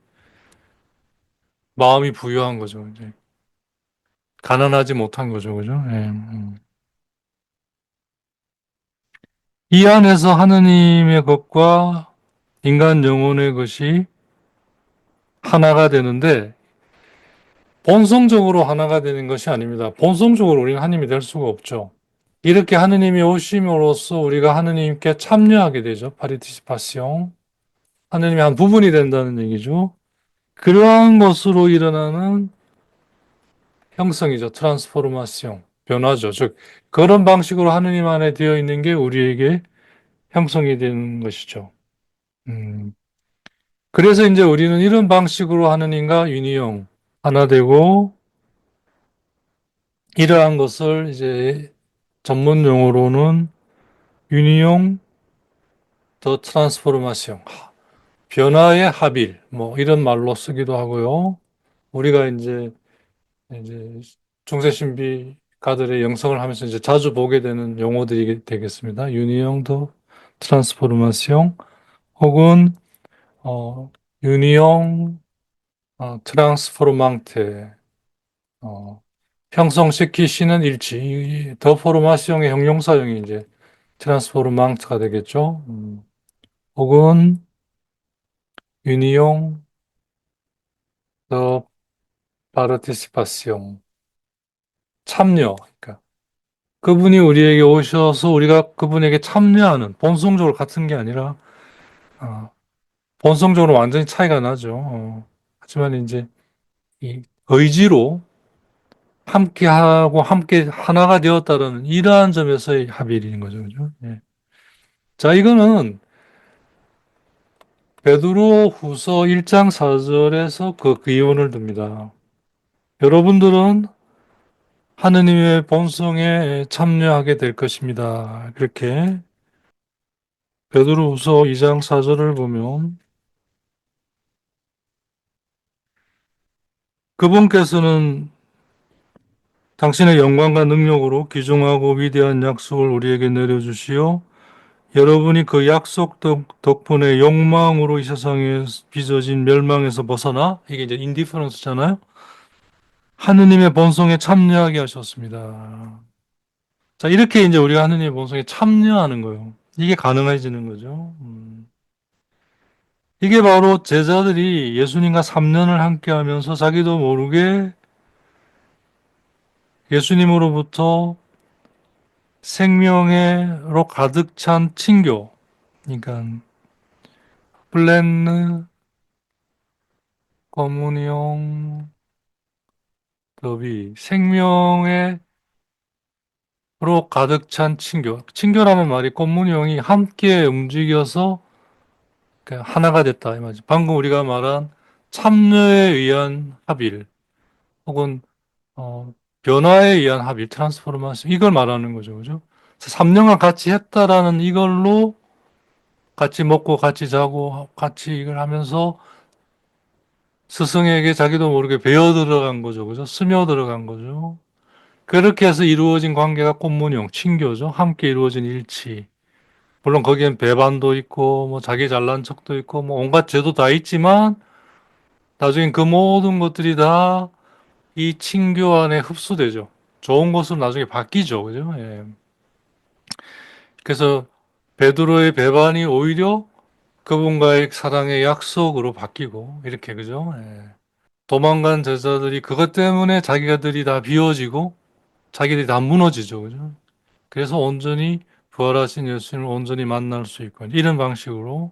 마음이 부유한 거죠. 이제 가난하지 못한 거죠. 그죠? 네. 이 안에서 하느님의 것과 인간 영혼의 것이 하나가 되는데, 본성적으로 하나가 되는 것이 아닙니다. 본성적으로 우리는 하나님이 될 수가 없죠. 이렇게 하느님이 오심으로써 우리가 하느님께 참여하게 되죠. 파리티시파시옹. 하느님의 한 부분이 된다는 얘기죠. 그러한 것으로 일어나는 형성이죠. 트랜스포르마시옹. 변화죠. 즉, 그런 방식으로 하느님 안에 되어 있는 게 우리에게 형성이 되는 것이죠. 음. 그래서 이제 우리는 이런 방식으로 하느님과 유니용 하나 되고, 이러한 것을 이제 전문 용어로는 유니용 더 트랜스포르마시옹. 변화의 합일, 뭐, 이런 말로 쓰기도 하고요. 우리가 이제 중세신비가들의 영성을 하면서 이제 자주 보게 되는 용어들이 되겠습니다. 유니용 더 트랜스포르마시옹 혹은, 유니용, 트랑스포르망테, 어, 형성시키시는 일치. 더 포르마시옹의 형용사형이 이제 트랜스포르망트가 되겠죠. 혹은 유니용 더 파르티시파시옹. 참여. 그러니까 그분이 우리에게 오셔서 우리가 그분에게 참여하는 본성적으로 같은 게 아니라 어, 본성적으로 완전히 차이가 나죠. 하지만 이제 이 의지로 함께하고 함께 하나가 되었다는 이러한 점에서의 합일인 거죠. 그죠? 예. 자, 이거는 베드로 후서 1장 4절에서 그 기원을 듭니다. 여러분들은 하느님의 본성에 참여하게 될 것입니다. 그렇게 베드로 후서 2장 4절을 보면 그분께서는 당신의 영광과 능력으로 귀중하고 위대한 약속을 우리에게 내려주시어 여러분이 그 약속 덕분에 욕망으로 이 세상에 빚어진 멸망에서 벗어나 이게 이제 인디퍼런스잖아요. 하느님의 본성에 참여하게 하셨습니다. 자, 이렇게 이제 우리가 하느님의 본성에 참여하는 거예요. 이게 가능해지는 거죠. 이게 바로 제자들이 예수님과 3년을 함께 하면서 자기도 모르게 예수님으로부터 생명으로 가득 찬 친교, 그러니까 플랜느, 거무니옹, 더비, 생명으로 가득 찬 친교. 친교라는 말이 꽃무늬이 함께 움직여서 하나가 됐다 이 말이죠. 방금 우리가 말한 참여에 의한 합일 혹은 어, 변화에 의한 합일, 트랜스포르메이션 이걸 말하는 거죠, 그죠? 3년간 같이 했다라는 이걸로 같이 먹고 같이 자고 같이 이걸 하면서 스승에게 자기도 모르게 배어 들어간 거죠, 그죠? 스며 들어간 거죠. 그렇게 해서 이루어진 관계가 꽃문용, 친교죠. 함께 이루어진 일치. 물론 거기엔 배반도 있고, 뭐 자기 잘난 척도 있고, 뭐 온갖 죄도 다 있지만, 나중엔 그 모든 것들이 다 이 친교 안에 흡수되죠. 좋은 것으로 나중에 바뀌죠. 그죠? 예. 그래서 베드로의 배반이 오히려 그분과의 사랑의 약속으로 바뀌고, 이렇게, 그죠? 예. 도망간 제자들이 그것 때문에 자기들이 다 비워지고, 자기들이 다 무너지죠. 그죠? 그래서 온전히 부활하신 예수님을 온전히 만날 수 있고 이런 방식으로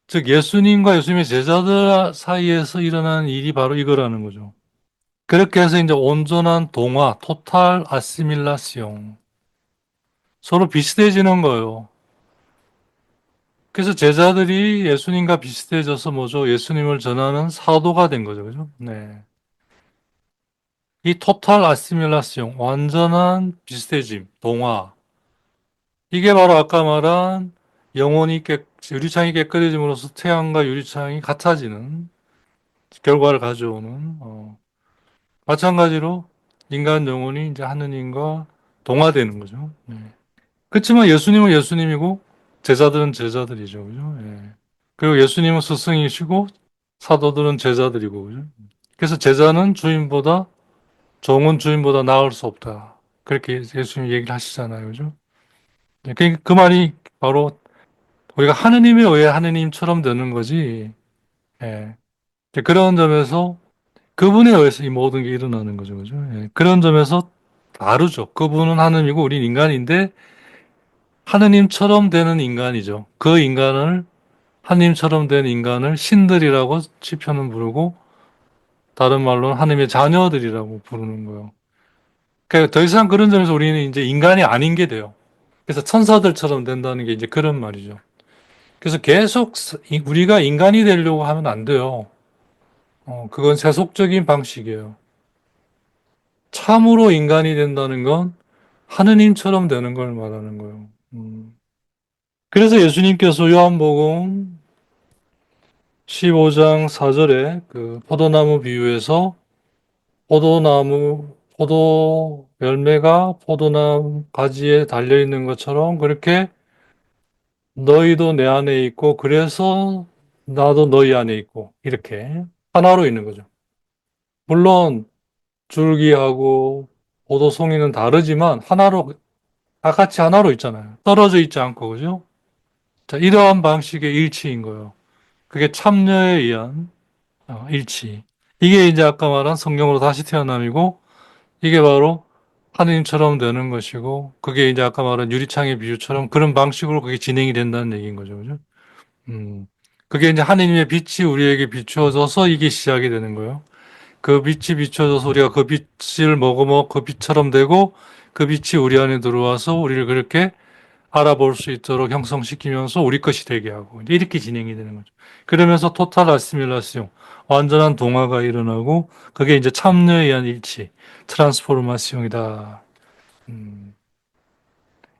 즉 예수님과 예수님의 제자들 사이에서 일어나는 일이 바로 이거라는 거죠. 그렇게 해서 이제 온전한 동화, 토탈 아시밀라시옹 서로 비슷해지는 거예요. 그래서 제자들이 예수님과 비슷해져서 뭐죠? 예수님을 전하는 사도가 된 거죠. 그죠? 네. 이 토탈 아시밀라시옹 완전한 비슷해짐, 동화 이게 바로 아까 말한 영혼이 유리창이 깨끗해짐으로써 태양과 유리창이 같아지는 결과를 가져오는 마찬가지로 인간 영혼이 이제 하느님과 동화되는 거죠. 네. 그렇지만 예수님은 예수님이고 제자들은 제자들이죠. 그죠? 예. 그리고 예수님은 스승이시고 사도들은 제자들이고 그죠? 그래서 제자는 주인보다 종은 주인보다 나을 수 없다. 그렇게 예수님이 얘기를 하시잖아요. 그죠? 네, 그 말이 바로 우리가 하느님에 의해 하느님처럼 되는 거지. 예. 그런 점에서 그분에 의해서 이 모든 게 일어나는 거죠. 그죠? 예. 그런 점에서 다르죠. 그분은 하느님이고 우리는 인간인데 하느님처럼 되는 인간이죠. 그 인간을 하느님처럼 된 인간을 신들이라고 시편은 부르고 다른 말로는 하느님의 자녀들이라고 부르는 거예요. 그러니까 더 이상 그런 점에서 우리는 이제 인간이 아닌 게 돼요. 그래서 천사들처럼 된다는 게 이제 그런 말이죠. 그래서 계속 우리가 인간이 되려고 하면 안 돼요. 그건 세속적인 방식이에요. 참으로 인간이 된다는 건 하느님처럼 되는 걸 말하는 거예요. 그래서 예수님께서 요한복음 15장 4절에 그 포도나무 비유에서 포도 열매가 포도나무 가지에 달려 있는 것처럼 그렇게 너희도 내 안에 있고 그래서 나도 너희 안에 있고 이렇게 하나로 있는 거죠. 물론 줄기하고 포도송이는 다르지만 하나로 다 같이 하나로 있잖아요. 떨어져 있지 않고 그죠? 자, 이러한 방식의 일치인 거예요. 그게 참여에 의한 일치. 이게 이제 아까 말한 성령으로 다시 태어남이고 이게 바로 하느님처럼 되는 것이고, 그게 이제 아까 말한 유리창의 비유처럼 그런 방식으로 그게 진행이 된다는 얘기인 거죠. 그죠? 음. 그게 이제 하느님의 빛이 우리에게 비추어져서 이게 시작이 되는 거예요. 그 빛이 비춰져서 우리가 그 빛을 머금어 그 빛처럼 되고 그 빛이 우리 안에 들어와서 우리를 그렇게 알아볼 수 있도록 형성시키면서 우리 것이 되게 하고 이렇게 진행이 되는 거죠. 그러면서 토탈 아시밀라시옹, 완전한 동화가 일어나고 그게 이제 참여에 의한 일치, 트랜스포르마시옹이다. 음.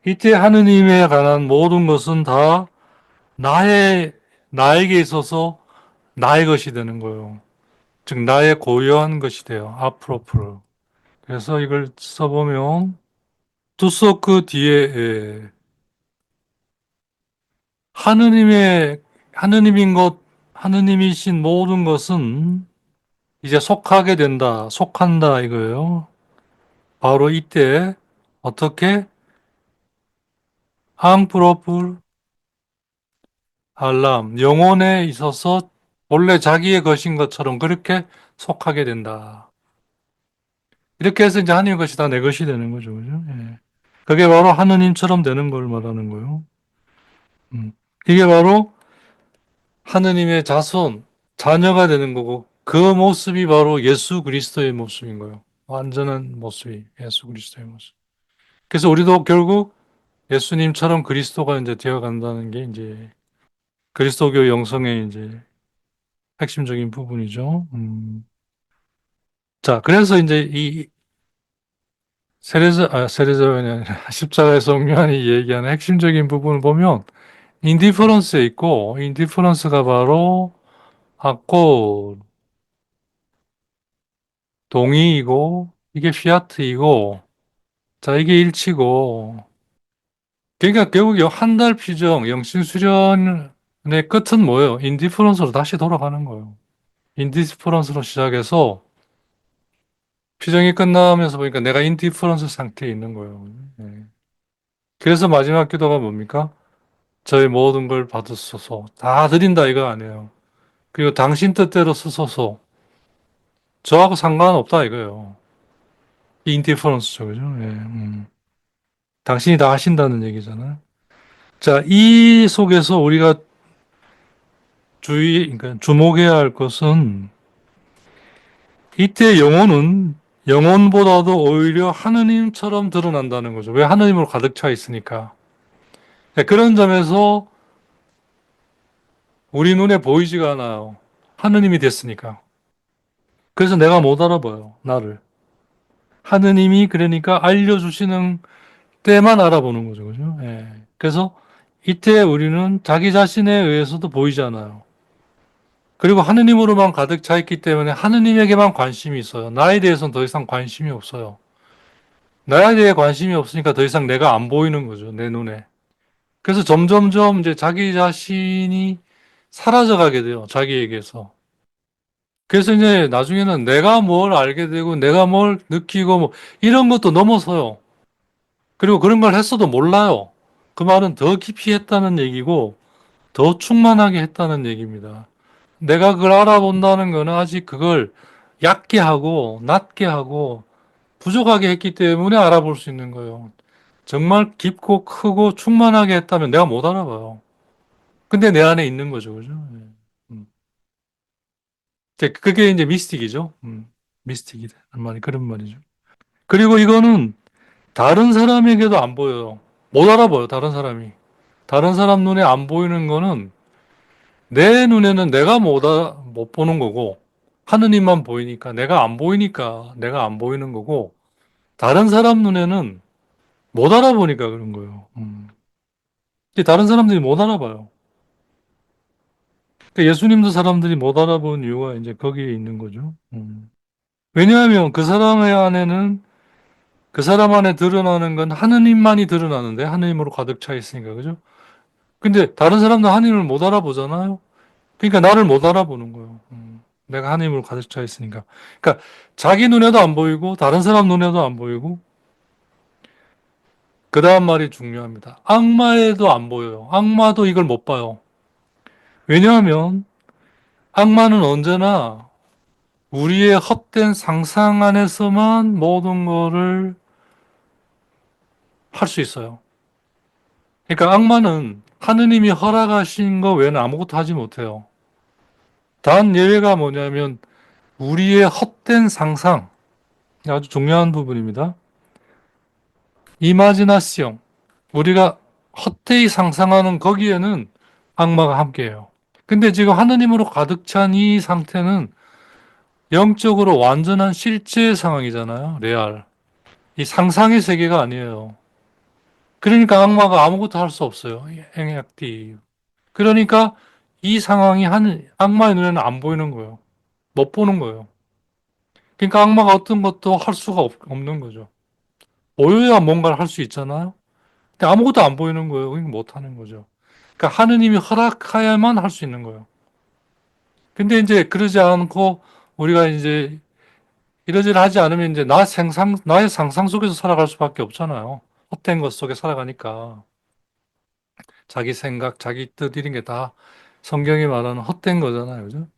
이때 하느님에 관한 모든 것은 다 나에게 있어서 나의 것이 되는 거예요. 즉 나의 고유한 것이 돼요. 아프로프로. 그래서 이걸 써보면 투서크 뒤에 하느님의 하느님인 것, 하느님이신 모든 것은 이제 속하게 된다, 속한다 이거예요. 바로 이때 어떻게 앙프로풀 알람 영혼에 있어서 본래 자기의 것인 것처럼 그렇게 속하게 된다. 이렇게 해서 이제 하나님의 것이 다 내 것이 되는 거죠, 그죠? 예. 그게 바로 하느님처럼 되는 걸 말하는 거예요. 이게 바로 하느님의 자손, 자녀가 되는 거고, 그 모습이 바로 예수 그리스도의 모습인 거예요. 완전한 모습이 예수 그리스도의 모습. 그래서 우리도 결국 예수님처럼 그리스도가 이제 되어 간다는 게 이제 그리스도교 영성의 이제 핵심적인 부분이죠. 그래서 이제 이 세례자가 아니라 십자가의 성령이 얘기하는 핵심적인 부분을 보면 인디퍼런스에 있고, 인디퍼런스가 바로 악고 동의이고, 이게 피아트이고, 자, 이게 일치고, 그러니까 결국 한 달 피정, 영신 수련의 끝은 뭐예요? 인디퍼런스로 다시 돌아가는 거예요. 인디퍼런스로 시작해서 피정이 끝나면서 보니까 내가 인디퍼런스 상태에 있는 거예요. 네. 그래서 마지막 기도가 뭡니까? 저의 모든 걸 받으소서. 다 드린다 이거 아니에요. 그리고 당신 뜻대로 쓰소서. 저하고 상관없다 이거예요. 인디퍼런스죠, 그죠? 예, 당신이 다 하신다는 얘기잖아요. 자, 이 속에서 우리가 그러니까 주목해야 할 것은 이때 영혼은 영혼보다도 오히려 하느님처럼 드러난다는 거죠. 왜 하느님으로 가득 차 있으니까. 네, 그런 점에서 우리 눈에 보이지가 않아요. 하느님이 됐으니까. 그래서 내가 못 알아봐요, 나를. 하느님이 그러니까 알려주시는 때만 알아보는 거죠. 그죠? 예. 그래서 이때 우리는 자기 자신에 의해서도 보이지 않아요. 그리고 하느님으로만 가득 차 있기 때문에 하느님에게만 관심이 있어요. 나에 대해서는 더 이상 관심이 없어요. 나에 대해 관심이 없으니까 더 이상 내가 안 보이는 거죠. 내 눈에. 그래서 점점점 이제 자기 자신이 사라져 가게 돼요. 자기에게서. 그래서 이제 나중에는 내가 뭘 알게 되고 내가 뭘 느끼고 뭐 이런 것도 넘어서요. 그리고 그런 걸 했어도 몰라요. 그 말은 더 깊이 했다는 얘기고 더 충만하게 했다는 얘기입니다. 내가 그걸 알아본다는 거는 아직 그걸 얕게 하고 낮게 하고 부족하게 했기 때문에 알아볼 수 있는 거예요. 정말 깊고 크고 충만하게 했다면 내가 못 알아봐요. 근데 내 안에 있는 거죠. 그죠? 네. 그게 이제 미스틱이죠. 미스틱이다. 말이 그런 말이죠. 그리고 이거는 다른 사람에게도 안 보여요. 못 알아봐요. 다른 사람이. 다른 사람 눈에 안 보이는 거는 내 눈에는 내가 못 보는 거고, 하느님만 보이니까, 내가 안 보이니까 내가 안 보이는 거고, 다른 사람 눈에는 못 알아보니까 그런 거예요. 다른 사람들이 못 알아봐요. 그러니까 예수님도 사람들이 못 알아보는 이유가 이제 거기에 있는 거죠. 왜냐하면 그 사람의 안에는 그 사람 안에 드러나는 건 하느님만이 드러나는데, 하느님으로 가득 차 있으니까, 그죠? 근데 다른 사람도 하느님을 못 알아보잖아요? 그러니까 나를 못 알아보는 거예요. 내가 하느님으로 가득 차 있으니까. 그러니까 자기 눈에도 안 보이고 다른 사람 눈에도 안 보이고 그 다음 말이 중요합니다. 악마에도 안 보여요. 악마도 이걸 못 봐요. 왜냐하면 악마는 언제나 우리의 헛된 상상 안에서만 모든 거를 할 수 있어요. 그러니까 악마는 하느님이 허락하신 거 외에는 아무것도 하지 못해요. 단 예외가 뭐냐면 우리의 헛된 상상, 아주 중요한 부분입니다. 이마지나시옹, 우리가 헛되이 상상하는 거기에는 악마가 함께해요. 근데 지금 하느님으로 가득 찬 이 상태는 영적으로 완전한 실제 상황이잖아요. 레알. 이 상상의 세계가 아니에요. 그러니까 악마가 아무것도 할 수 없어요. 행약디. 그러니까 이 상황이 악마의 눈에는 안 보이는 거예요. 못 보는 거예요. 그러니까 악마가 어떤 것도 할 수가 없는 거죠. 보여야 뭔가를 할 수 있잖아요. 근데 아무것도 안 보이는 거예요. 그러니까 못 하는 거죠. 그러니까 하느님이 허락하야만 할 수 있는 거예요. 근데 이제 그러지 않고 우리가 이제 이러지를 하지 않으면 이제 나의 상상 속에서 살아갈 수밖에 없잖아요. 헛된 것 속에 살아가니까. 자기 생각, 자기 뜻 이런 게 다 성경이 말하는 헛된 거잖아요. 그죠?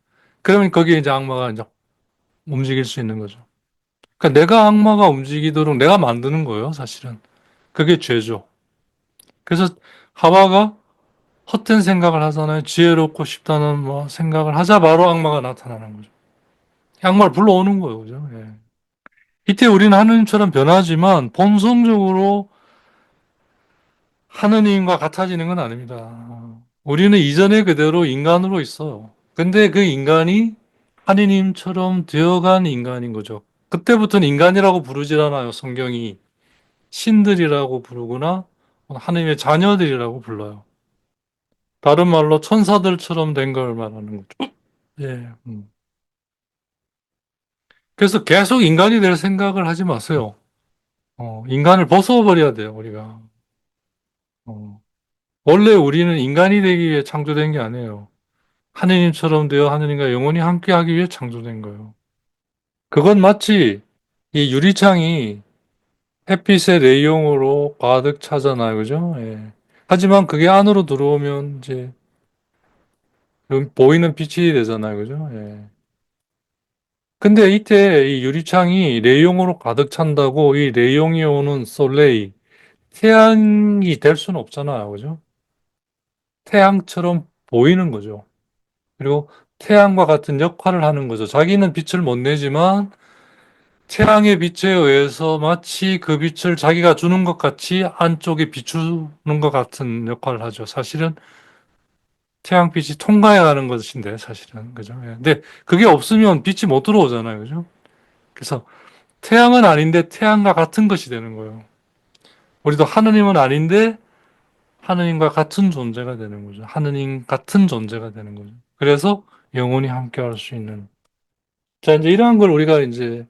그러면 거기에 이제 악마가 이제 움직일 수 있는 거죠. 그러니까 내가 악마가 움직이도록 내가 만드는 거예요, 사실은. 그게 죄죠. 그래서 하와가 헛된 생각을 하잖아요. 지혜롭고 싶다는 뭐 생각을 하자 바로 악마가 나타나는 거죠. 악마를 불러오는 거예요. 그죠? 예. 이때 우리는 하느님처럼 변하지만 본성적으로 하느님과 같아지는 건 아닙니다. 우리는 이전에 그대로 인간으로 있어요. 근데 그 인간이 하느님처럼 되어간 인간인 거죠. 그때부터는 인간이라고 부르질 않아요. 성경이 신들이라고 부르거나 하느님의 자녀들이라고 불러요. 다른 말로 천사들처럼 된 걸 말하는 거죠. 예. 그래서 계속 인간이 될 생각을 하지 마세요. 인간을 벗어버려야 돼요, 우리가. 어, 원래 우리는 인간이 되기 위해 창조된 게 아니에요. 하느님처럼 되어 하느님과 영원히 함께하기 위해 창조된 거예요. 그건 마치 이 유리창이 햇빛의 내용으로 가득 차잖아요, 그죠? 예. 하지만 그게 안으로 들어오면 이제 보이는 빛이 되잖아요, 그죠? 예. 근데 이때 이 유리창이 내용으로 가득 찬다고 이 내용이 오는 솔레이, 태양이 될 수는 없잖아요, 그죠? 태양처럼 보이는 거죠. 그리고 태양과 같은 역할을 하는 거죠. 자기는 빛을 못 내지만 태양의 빛에 의해서 마치 그 빛을 자기가 주는 것 같이 안쪽에 비추는 것 같은 역할을 하죠. 사실은 태양빛이 통과해야 하는 것인데, 사실은. 그죠? 예. 근데 그게 없으면 빛이 못 들어오잖아요. 그죠? 그래서 태양은 아닌데 태양과 같은 것이 되는 거예요. 우리도 하느님은 아닌데 하느님과 같은 존재가 되는 거죠. 하느님 같은 존재가 되는 거죠. 그래서 영원히 함께 할 수 있는. 자, 이제 이러한 걸 우리가 이제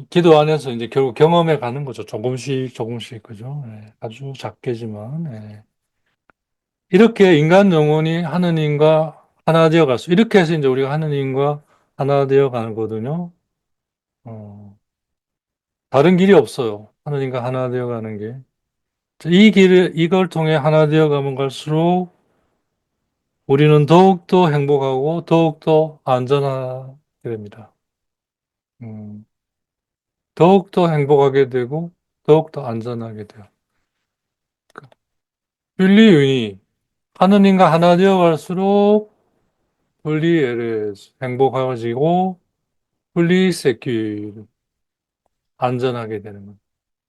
기도 안에서 이제 결국 경험해 가는 거죠. 조금씩 조금씩 그죠? 아주 작게지만 이렇게 인간 영혼이 하느님과 하나 되어 갈 수. 이렇게 해서 이제 우리가 하느님과 하나 되어 가거든요. 어, 다른 길이 없어요. 하느님과 하나 되어 가는 게. 이 길을 이걸 통해 하나 되어 가면 갈수록 우리는 더욱더 행복하고 더욱더 안전하게 됩니다. 음, 더욱더 행복하게 되고 더욱더 안전하게 돼요. 윤리윤이 하느님과 하나 되어 갈수록 분리에레스 행복해지고 분리세큐 안전하게 되는 거예요.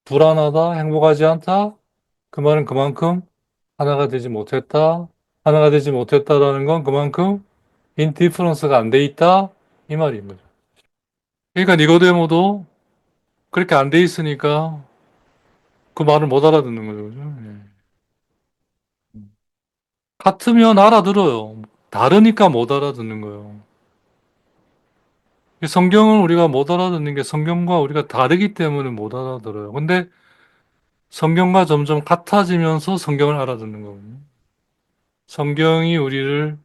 불안하다, 행복하지 않다. 그 말은 그만큼 하나가 되지 못했다. 하나가 되지 못했다라는 건 그만큼 인디퍼런스가 안 돼 있다. 이 말인 거죠. 그러니까 니고데모도 그렇게 안 돼 있으니까 그 말을 못 알아듣는 거죠. 그죠? 같으면 알아들어요. 다르니까 못 알아듣는 거예요. 성경을 우리가 못 알아듣는 게 성경과 우리가 다르기 때문에 못 알아들어요. 근데 성경과 점점 같아지면서 성경을 알아듣는 거거든요. 성경이 우리를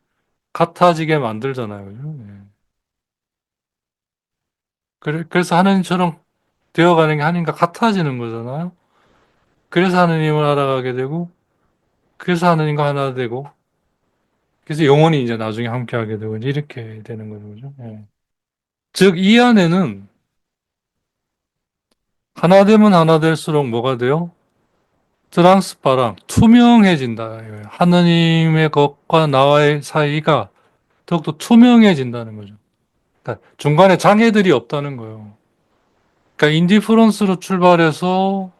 같아지게 만들잖아요. 그죠? 그래서 하느님처럼 되어가는 게 하나님과 같아지는 거잖아요. 그래서 하느님을 알아가게 되고, 그래서 하느님과 하나 되고, 그래서 영원히 이제 나중에 함께하게 되고, 이제 이렇게 되는 거죠. 그죠? 즉, 이 안에는 하나 되면 하나 될수록 뭐가 돼요? 트랑스파랑 투명해진다. 하느님의 것과 나와의 사이가 더욱더 투명해진다는 거죠. 그러니까 중간에 장애들이 없다는 거예요. 그러니까 인디퍼런스로 출발해서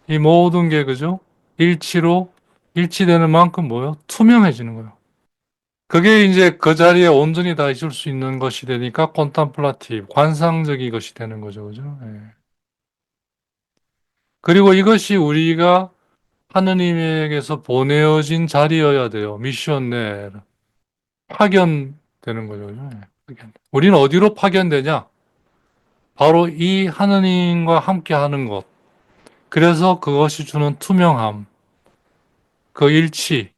이 모든 게 그죠? 일치로 일치되는 만큼 뭐요? 투명해지는 거예요. 그게 이제 그 자리에 온전히 다 있을 수 있는 것이 되니까 콘템플라티브, 관상적인 것이 되는 거죠. 그죠? 예. 그리고 이것이 우리가 하느님에게서 보내어진 자리여야 돼요. 미션 내 파견되는 거죠. 그죠? 예. 파견. 우리는 어디로 파견되냐? 바로 이 하느님과 함께 하는 것. 그래서 그것이 주는 투명함, 그 일치,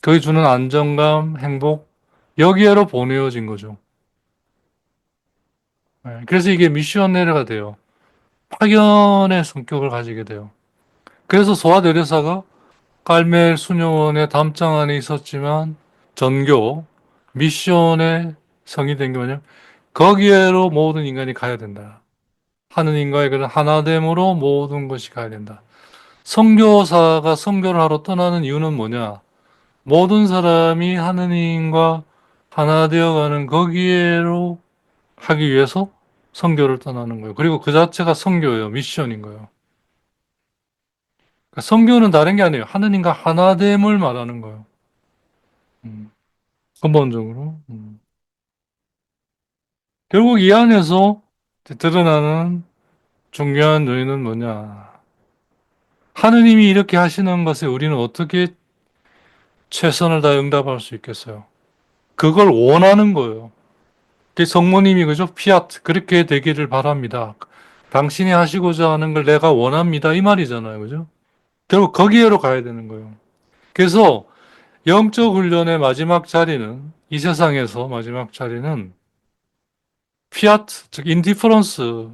그게 주는 안정감, 행복, 여기에로 보내어진 거죠. 예. 그래서 이게 미셔너리가 돼요. 파견의 성격을 가지게 돼요. 그래서 소아대려사가 깔멜 수녀원의 담장 안에 있었지만 전교 미션의 성이 된 게 뭐냐면 거기에로 모든 인간이 가야 된다. 하느님과의 그런 하나됨으로 모든 것이 가야 된다. 선교사가 선교를 하러 떠나는 이유는 뭐냐? 모든 사람이 하느님과 하나 되어가는 거기에로 하기 위해서 선교를 떠나는 거예요. 그리고 그 자체가 선교예요. 미션인 거예요. 그러니까 선교는 다른 게 아니에요. 하느님과 하나됨을 말하는 거예요. 음, 근본적으로. 결국 이 안에서 드러나는 중요한 요인은 뭐냐. 하느님이 이렇게 하시는 것에 우리는 어떻게 최선을 다해 응답할 수 있겠어요? 그걸 원하는 거예요. 그 성모님이 그죠? 피아트 그렇게 되기를 바랍니다. 당신이 하시고자 하는 걸 내가 원합니다. 이 말이잖아요. 그죠? 결국 거기에로 가야 되는 거예요. 그래서 영적 훈련의 마지막 자리는 이 세상에서 마지막 자리는 피아트, 즉 인디퍼런스가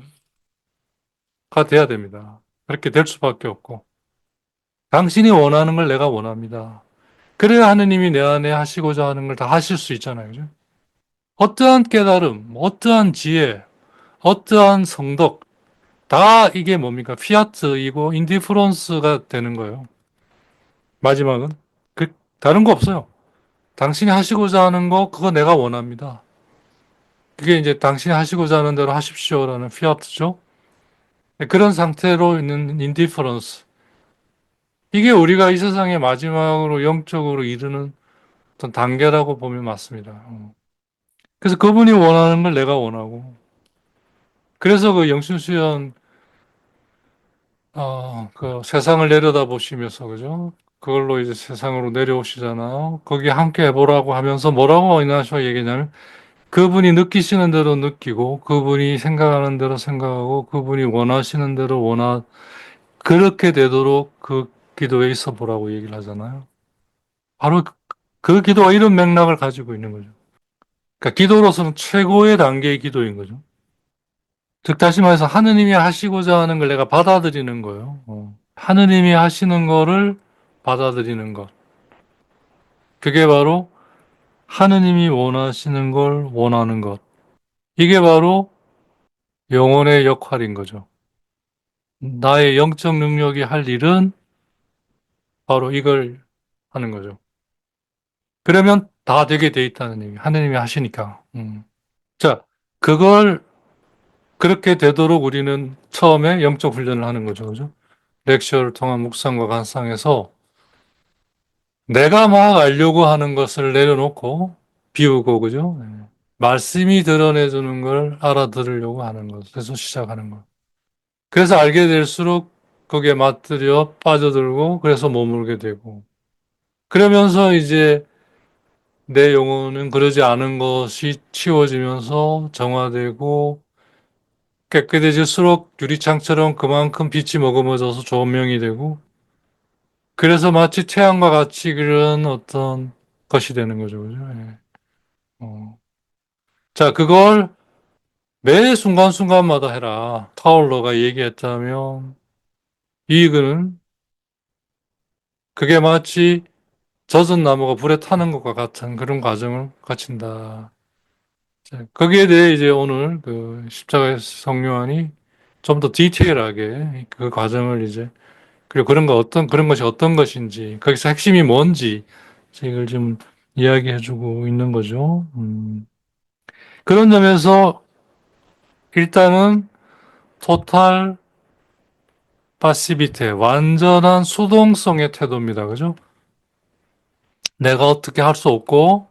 돼야 됩니다. 그렇게 될 수밖에 없고 당신이 원하는 걸 내가 원합니다. 그래야 하느님이 내 안에 하시고자 하는 걸 다 하실 수 있잖아요. 그죠? 어떠한 깨달음, 어떠한 지혜, 어떠한 성덕 다 이게 뭡니까? 피아트이고 인디프런스가 되는 거예요. 마지막은 다른 거 없어요. 당신이 하시고자 하는 거 그거 내가 원합니다. 그게 이제 당신이 하시고자 하는 대로 하십시오라는 피아트죠. 그런 상태로 있는 인디퍼런스. 이게 우리가 이 세상의 마지막으로 영적으로 이르는 어떤 단계라고 보면 맞습니다. 그래서 그분이 원하는 걸 내가 원하고. 그래서 그 영신수연 그 세상을 내려다보시면서 그죠? 그걸로 이제 세상으로 내려오시잖아요. 거기 함께 해보라고 하면서 뭐라고 이나쇼 얘기냐면 그분이 느끼시는 대로 느끼고 그분이 생각하는 대로 생각하고 그분이 원하시는 대로 그렇게 되도록 그 기도에 있어 보라고 얘기를 하잖아요. 바로 그 기도가 이런 맥락을 가지고 있는 거죠. 그러니까 기도로서는 최고의 단계의 기도인 거죠. 즉 다시 말해서 하느님이 하시고자 하는 걸 내가 받아들이는 거예요. 하느님이 하시는 거를 받아들이는 것. 그게 바로 하느님이 원하시는 걸 원하는 것. 이게 바로 영혼의 역할인 거죠. 나의 영적 능력이 할 일은 바로 이걸 하는 거죠. 그러면 다 되게 돼 있다는 얘기. 하느님이 하시니까. 자, 그걸 그렇게 되도록 우리는 처음에 영적 훈련을 하는 거죠. 그죠? 렉처를 통한 묵상과 감상에서 내가 막 알려고 하는 것을 내려놓고 비우고, 그죠? 네. 말씀이 드러내주는 걸 알아들으려고 하는 것에서 시작하는 것. 그래서 알게 될수록 거기에 맞들여 빠져들고 그래서 머물게 되고 그러면서 이제 내 영혼은 그러지 않은 것이 치워지면서 정화되고 깨끗해질수록 유리창처럼 그만큼 빛이 머금어져서 조명이 되고 그래서 마치 태양과 같이 그런 어떤 것이 되는 거죠. 그죠? 예. 어. 자, 그걸 매 순간순간마다 해라. 타올러가 얘기했다면 이익은 그게 마치 젖은 나무가 불에 타는 것과 같은 그런 과정을 거친다. 자, 거기에 대해 이제 오늘 그 십자가의 성요한이 좀 더 디테일하게 그 과정을 이제 그리고 그런 것이 어떤 것인지, 거기서 핵심이 뭔지, 이걸 좀 이야기해주고 있는 거죠. 그런 점에서 일단은 토탈 파시비테, 완전한 수동성의 태도입니다. 그죠? 내가 어떻게 할 수 없고,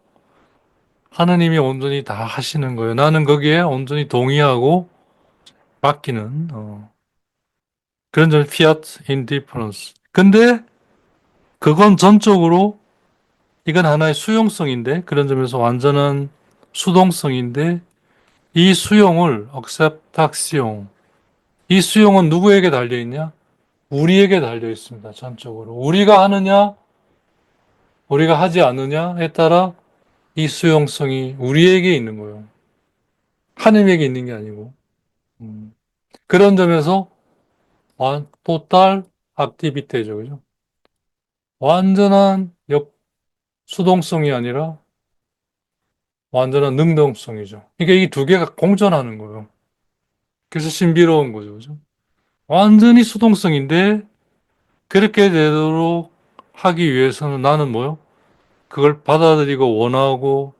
하느님이 온전히 다 하시는 거예요. 나는 거기에 온전히 동의하고 맡기는, 그런 점, fiat indifference. 근데 그건 전적으로 이건 하나의 수용성인데 그런 점에서 완전한 수동성인데 이 수용을 acceptation 이 수용은 누구에게 달려 있냐? 우리에게 달려 있습니다. 전적으로 우리가 하느냐 우리가 하지 않느냐에 따라 이 수용성이 우리에게 있는 거예요. 하느님에게 있는 게 아니고 그런 점에서 total activity죠, 그죠? 완전한 수동성이 아니라 완전한 능동성이죠. 이게 이 두 개가 공존하는 거예요. 그래서 신비로운 거죠. 그죠? 완전히 수동성인데 그렇게 되도록 하기 위해서는 나는 뭐요? 그걸 받아들이고 원하고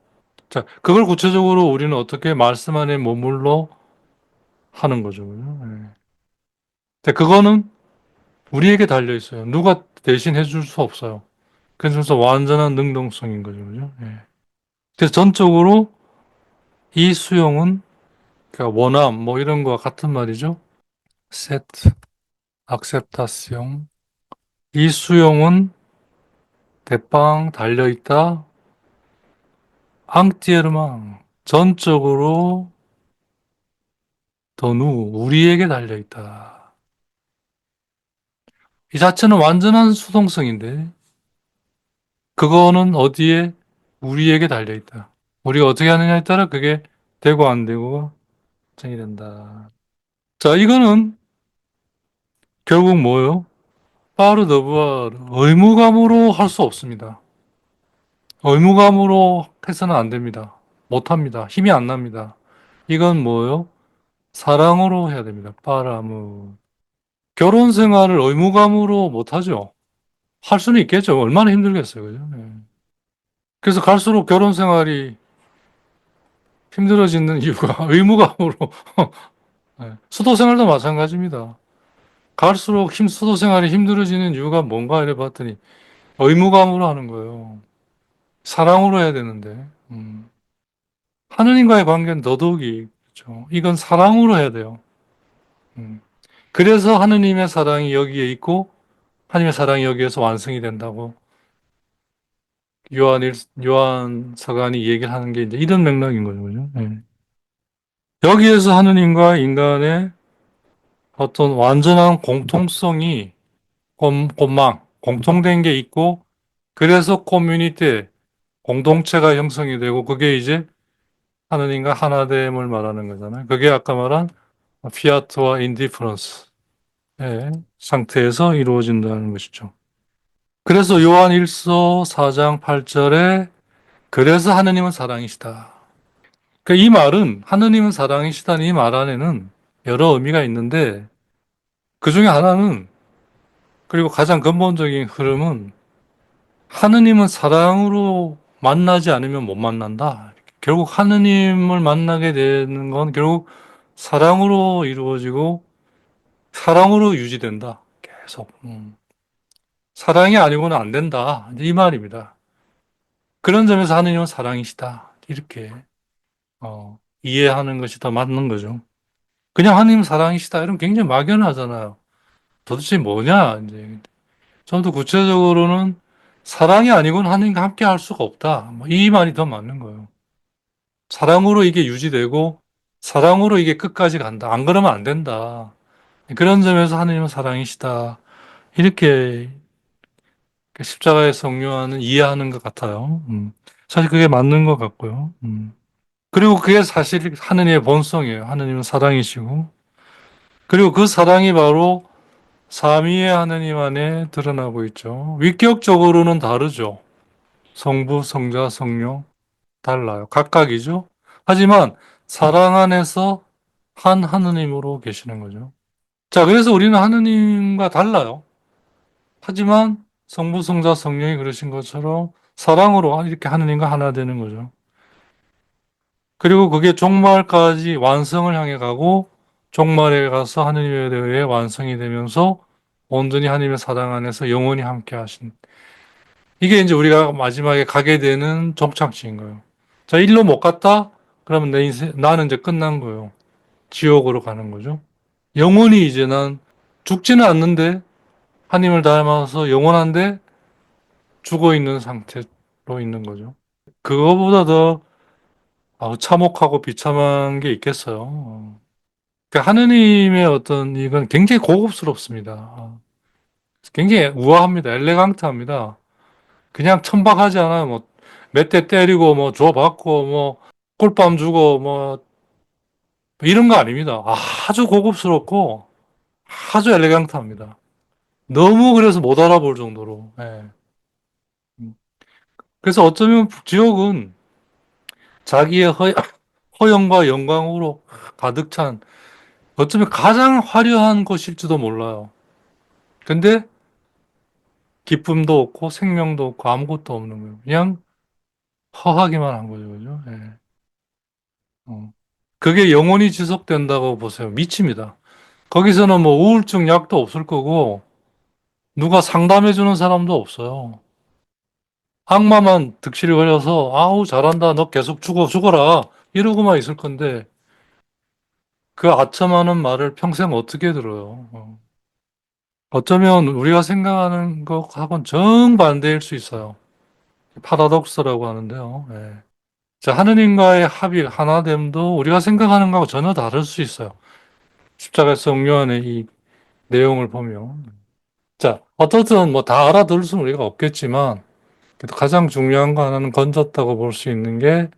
자, 그걸 구체적으로 우리는 어떻게 말씀 안에 머물러 하는 거죠. 그죠? 네. 근데 그거는 우리에게 달려 있어요. 누가 대신 해줄 수 없어요. 그래서 완전한 능동성인 거죠. 그죠? 네. 그래서 전적으로 이 수용은 그러니까 원함 뭐 이런 거와 같은 말이죠. 세트, 악셉타시옹. 이 수용은 대빵 달려있다. 앙띠에르망. 전적으로 더누 우리에게 달려있다. 이 자체는 완전한 수동성인데 그거는 어디에 우리에게 달려있다. 우리가 어떻게 하느냐에 따라 그게 되고 안 되고가 정이 된다. 자, 이거는 결국 뭐예요? 파르더부아르 의무감으로 할 수 없습니다. 의무감으로 해서는 안 됩니다. 못 합니다. 힘이 안 납니다. 이건 뭐예요? 사랑으로 해야 됩니다. 파라무. 결혼 생활을 의무감으로 못 하죠. 할 수는 있겠죠. 얼마나 힘들겠어요. 그죠? 네. 그래서 갈수록 결혼 생활이 힘들어지는 이유가 의무감으로. 네. 수도 생활도 마찬가지입니다. 갈수록 수도 생활이 힘들어지는 이유가 뭔가 이래 봤더니 의무감으로 하는 거예요. 사랑으로 해야 되는데. 하느님과의 관계는 더더욱이 그렇죠. 이건 사랑으로 해야 돼요. 음. 그래서 하느님의 사랑이 여기에 있고 하나님의 사랑이 여기에서 완성이 된다고 요한 서간이 얘기를 하는 게 이제 이런 맥락인 거죠. 그죠? 네. 여기에서 하느님과 인간의 어떤 완전한 공통성이 공통된 게 있고 그래서 커뮤니티 공동체가 형성이 되고 그게 이제 하느님과 하나됨을 말하는 거잖아요. 그게 아까 말한 피아트와 인디퍼런스의 상태에서 이루어진다는 것이죠. 그래서 요한 1서 4장 8절에 그래서 하느님은 사랑이시다. 그러니까 이 말은 하느님은 사랑이시다는 이 말 안에는 여러 의미가 있는데 그 중에 하나는 그리고 가장 근본적인 흐름은 하느님은 사랑으로 만나지 않으면 못 만난다. 결국 하느님을 만나게 되는 건 결국 사랑으로 이루어지고 사랑으로 유지된다. 계속. 사랑이 아니고는 안 된다. 이 말입니다. 그런 점에서 하느님은 사랑이시다. 이렇게 이해하는 것이 더 맞는 거죠. 그냥 하느님 사랑이시다. 이러면 굉장히 막연하잖아요. 도대체 뭐냐, 이제. 좀 더 구체적으로는 사랑이 아니고는 하느님과 함께 할 수가 없다. 뭐이 말이 더 맞는 거예요. 사랑으로 이게 유지되고, 사랑으로 이게 끝까지 간다. 안 그러면 안 된다. 그런 점에서 하느님은 사랑이시다. 이렇게 십자가의 성료와는 이해하는 것 같아요. 사실 그게 맞는 것 같고요. 그리고 그게 사실 하느님의 본성이에요. 하느님은 사랑이시고. 그리고 그 사랑이 바로 삼위의 하느님 안에 드러나고 있죠. 위격적으로는 다르죠. 성부, 성자, 성령 달라요. 각각이죠. 하지만 사랑 안에서 한 하느님으로 계시는 거죠. 자, 그래서 우리는 하느님과 달라요. 하지만 성부, 성자, 성령이 그러신 것처럼 사랑으로 이렇게 하느님과 하나 되는 거죠. 그리고 그게 종말까지 완성을 향해 가고 종말에 가서 하느님에 대해 완성이 되면서 온전히 하나님의 사랑 안에서 영원히 함께 하신. 이게 이제 우리가 마지막에 가게 되는 종착지인 거예요. 자, 일로 못 갔다? 그러면 내 인생, 나는 이제 끝난 거예요. 지옥으로 가는 거죠. 영원히 이제 난 죽지는 않는데 하나님을 닮아서 영원한데 죽어 있는 상태로 있는 거죠. 그거보다 더 참혹하고 비참한 게 있겠어요. 그러니까 하느님의 어떤 이건 굉장히 고급스럽습니다. 굉장히 우아합니다. 엘레강트합니다. 그냥 천박하지 않아요. 뭐 몇 대 때리고 뭐 줘받고 뭐 꿀밤 주고 뭐 이런 거 아닙니다. 아주 고급스럽고 아주 엘레강트합니다. 너무 그래서 못 알아볼 정도로. 예. 그래서 어쩌면 지옥은 자기의 허영과 영광으로 가득 찬 어쩌면 가장 화려한 곳일지도 몰라요. 근데 기쁨도 없고 생명도 없고 아무것도 없는 거예요. 그냥 허하기만 한 거죠. 그죠? 예. 어. 그게 영원히 지속된다고 보세요. 미칩니다. 거기서는 뭐 우울증 약도 없을 거고 누가 상담해 주는 사람도 없어요. 악마만 득실거려서 아우 잘한다 너 계속 죽어라 이러고만 있을 건데 그 아첨하는 말을 평생 어떻게 들어요. 어쩌면 우리가 생각하는 것하고는 정반대일 수 있어요. 파라독스라고 하는데요. 예. 자, 하느님과의 합의, 하나됨도 우리가 생각하는 것하고 전혀 다를 수 있어요. 십자가 성령안의 이 내용을 보면. 자, 어떻든 뭐 다 알아들을 수는 우리가 없겠지만, 그래도 가장 중요한 거 하나는 건졌다고 볼 수 있는 게,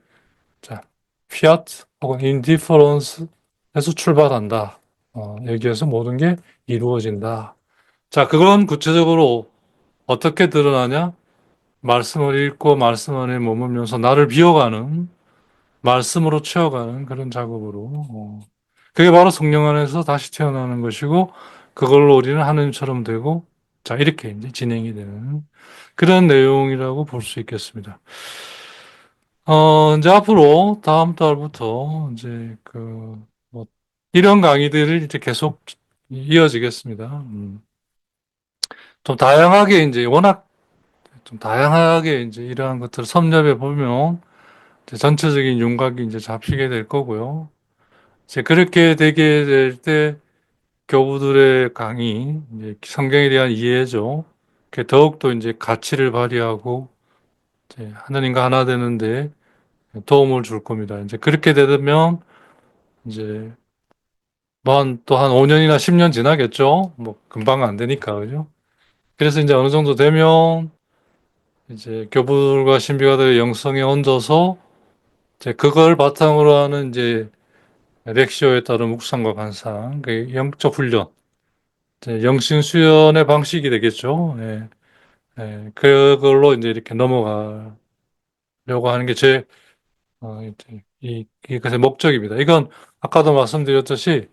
자, 피아트 혹은 인디퍼런스에서 출발한다. 여기에서 모든 게 이루어진다. 자, 그건 구체적으로 어떻게 드러나냐? 말씀을 읽고 말씀 안에 머물면서 나를 비워가는 말씀으로 채워가는 그런 작업으로 그게 바로 성령 안에서 다시 태어나는 것이고 그걸로 우리는 하느님처럼 되고 자 이렇게 이제 진행이 되는 그런 내용이라고 볼 수 있겠습니다. 이제 앞으로 다음 달부터 이제 뭐 이런 강의들을 이제 계속 이어지겠습니다. 좀 다양하게 이제 워낙 좀 다양하게 이제 이러한 것들을 섭렵해 보면 이제 전체적인 윤곽이 이제 잡히게 될 거고요. 이제 그렇게 되게 될 때 교부들의 강의, 이제 성경에 대한 이해죠. 더욱더 이제 가치를 발휘하고 이제 하나님과 하나 되는데 도움을 줄 겁니다. 이제 그렇게 되면 이제 뭐또한 5년이나 10년 지나겠죠. 뭐 금방 안 되니까 그죠. 그래서 이제 어느 정도 되면 이제 교부들과 신비가들의 영성에 얹어서 이제 그걸 바탕으로 하는 이제 렉시오에 따른 묵상과 감상, 그 영적 훈련, 이제 영신 수련의 방식이 되겠죠. 예, 예, 그걸로 이제 이렇게 넘어가려고 하는 게 이제 이것의 목적입니다. 이건 아까도 말씀드렸듯이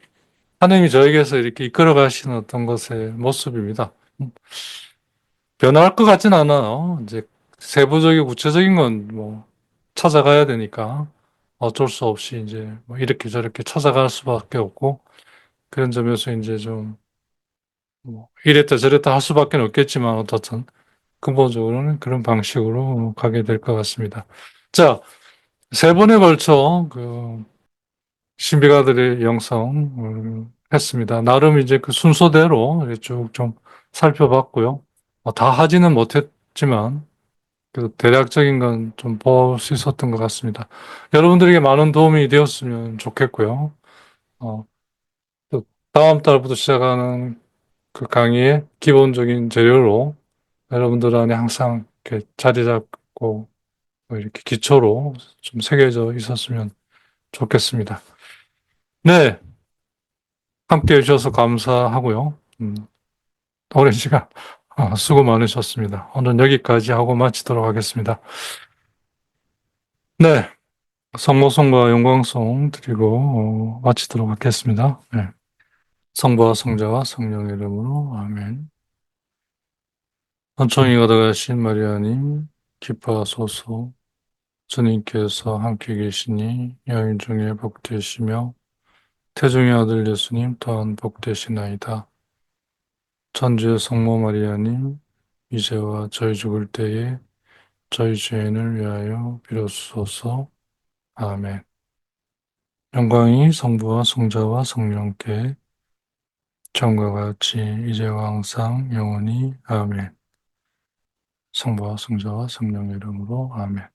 하나님이 저에게서 이렇게 이끌어 가시는 어떤 것의 모습입니다. 변할 것 같진 않아요. 이제 세부적이고 구체적인 건 뭐 찾아가야 되니까 어쩔 수 없이 이제 뭐 이렇게 저렇게 찾아갈 수밖에 없고 그런 점에서 이제 좀 뭐 이랬다 저랬다 할 수밖에 없겠지만 어떻든 근본적으로는 그런 방식으로 가게 될 것 같습니다. 자, 세 번에 걸쳐 신비가들의 영성을 했습니다. 나름 이제 그 순서대로 쭉 좀 살펴봤고요. 다 하지는 못했지만 그 대략적인 건 좀 볼 수 있었던 것 같습니다. 여러분들에게 많은 도움이 되었으면 좋겠고요. 어, 또 다음 달부터 시작하는 그 강의의 기본적인 재료로 여러분들 안에 항상 이렇게 자리 잡고 뭐 이렇게 기초로 좀 새겨져 있었으면 좋겠습니다. 네, 함께 해주셔서 감사하고요. 오랜 시간 수고 많으셨습니다. 오늘 여기까지 하고 마치도록 하겠습니다. 네, 성모성과 영광송 드리고 마치도록 하겠습니다. 네. 성부와 성자와 성령의 이름으로 아멘. 천천히 가다가신 마리아님, 기뻐하소서. 주님께서 함께 계시니 여인 중에 복되시며 태중의 아들 예수님 또한 복되시나이다. 천주의 성모 마리아님, 이제와 저희 죽을 때에 저희 죄인을 위하여 빌어주소서. 아멘. 영광이 성부와 성자와 성령께 전과 같이 이제와 항상 영원히 아멘. 성부와 성자와 성령의 이름으로 아멘.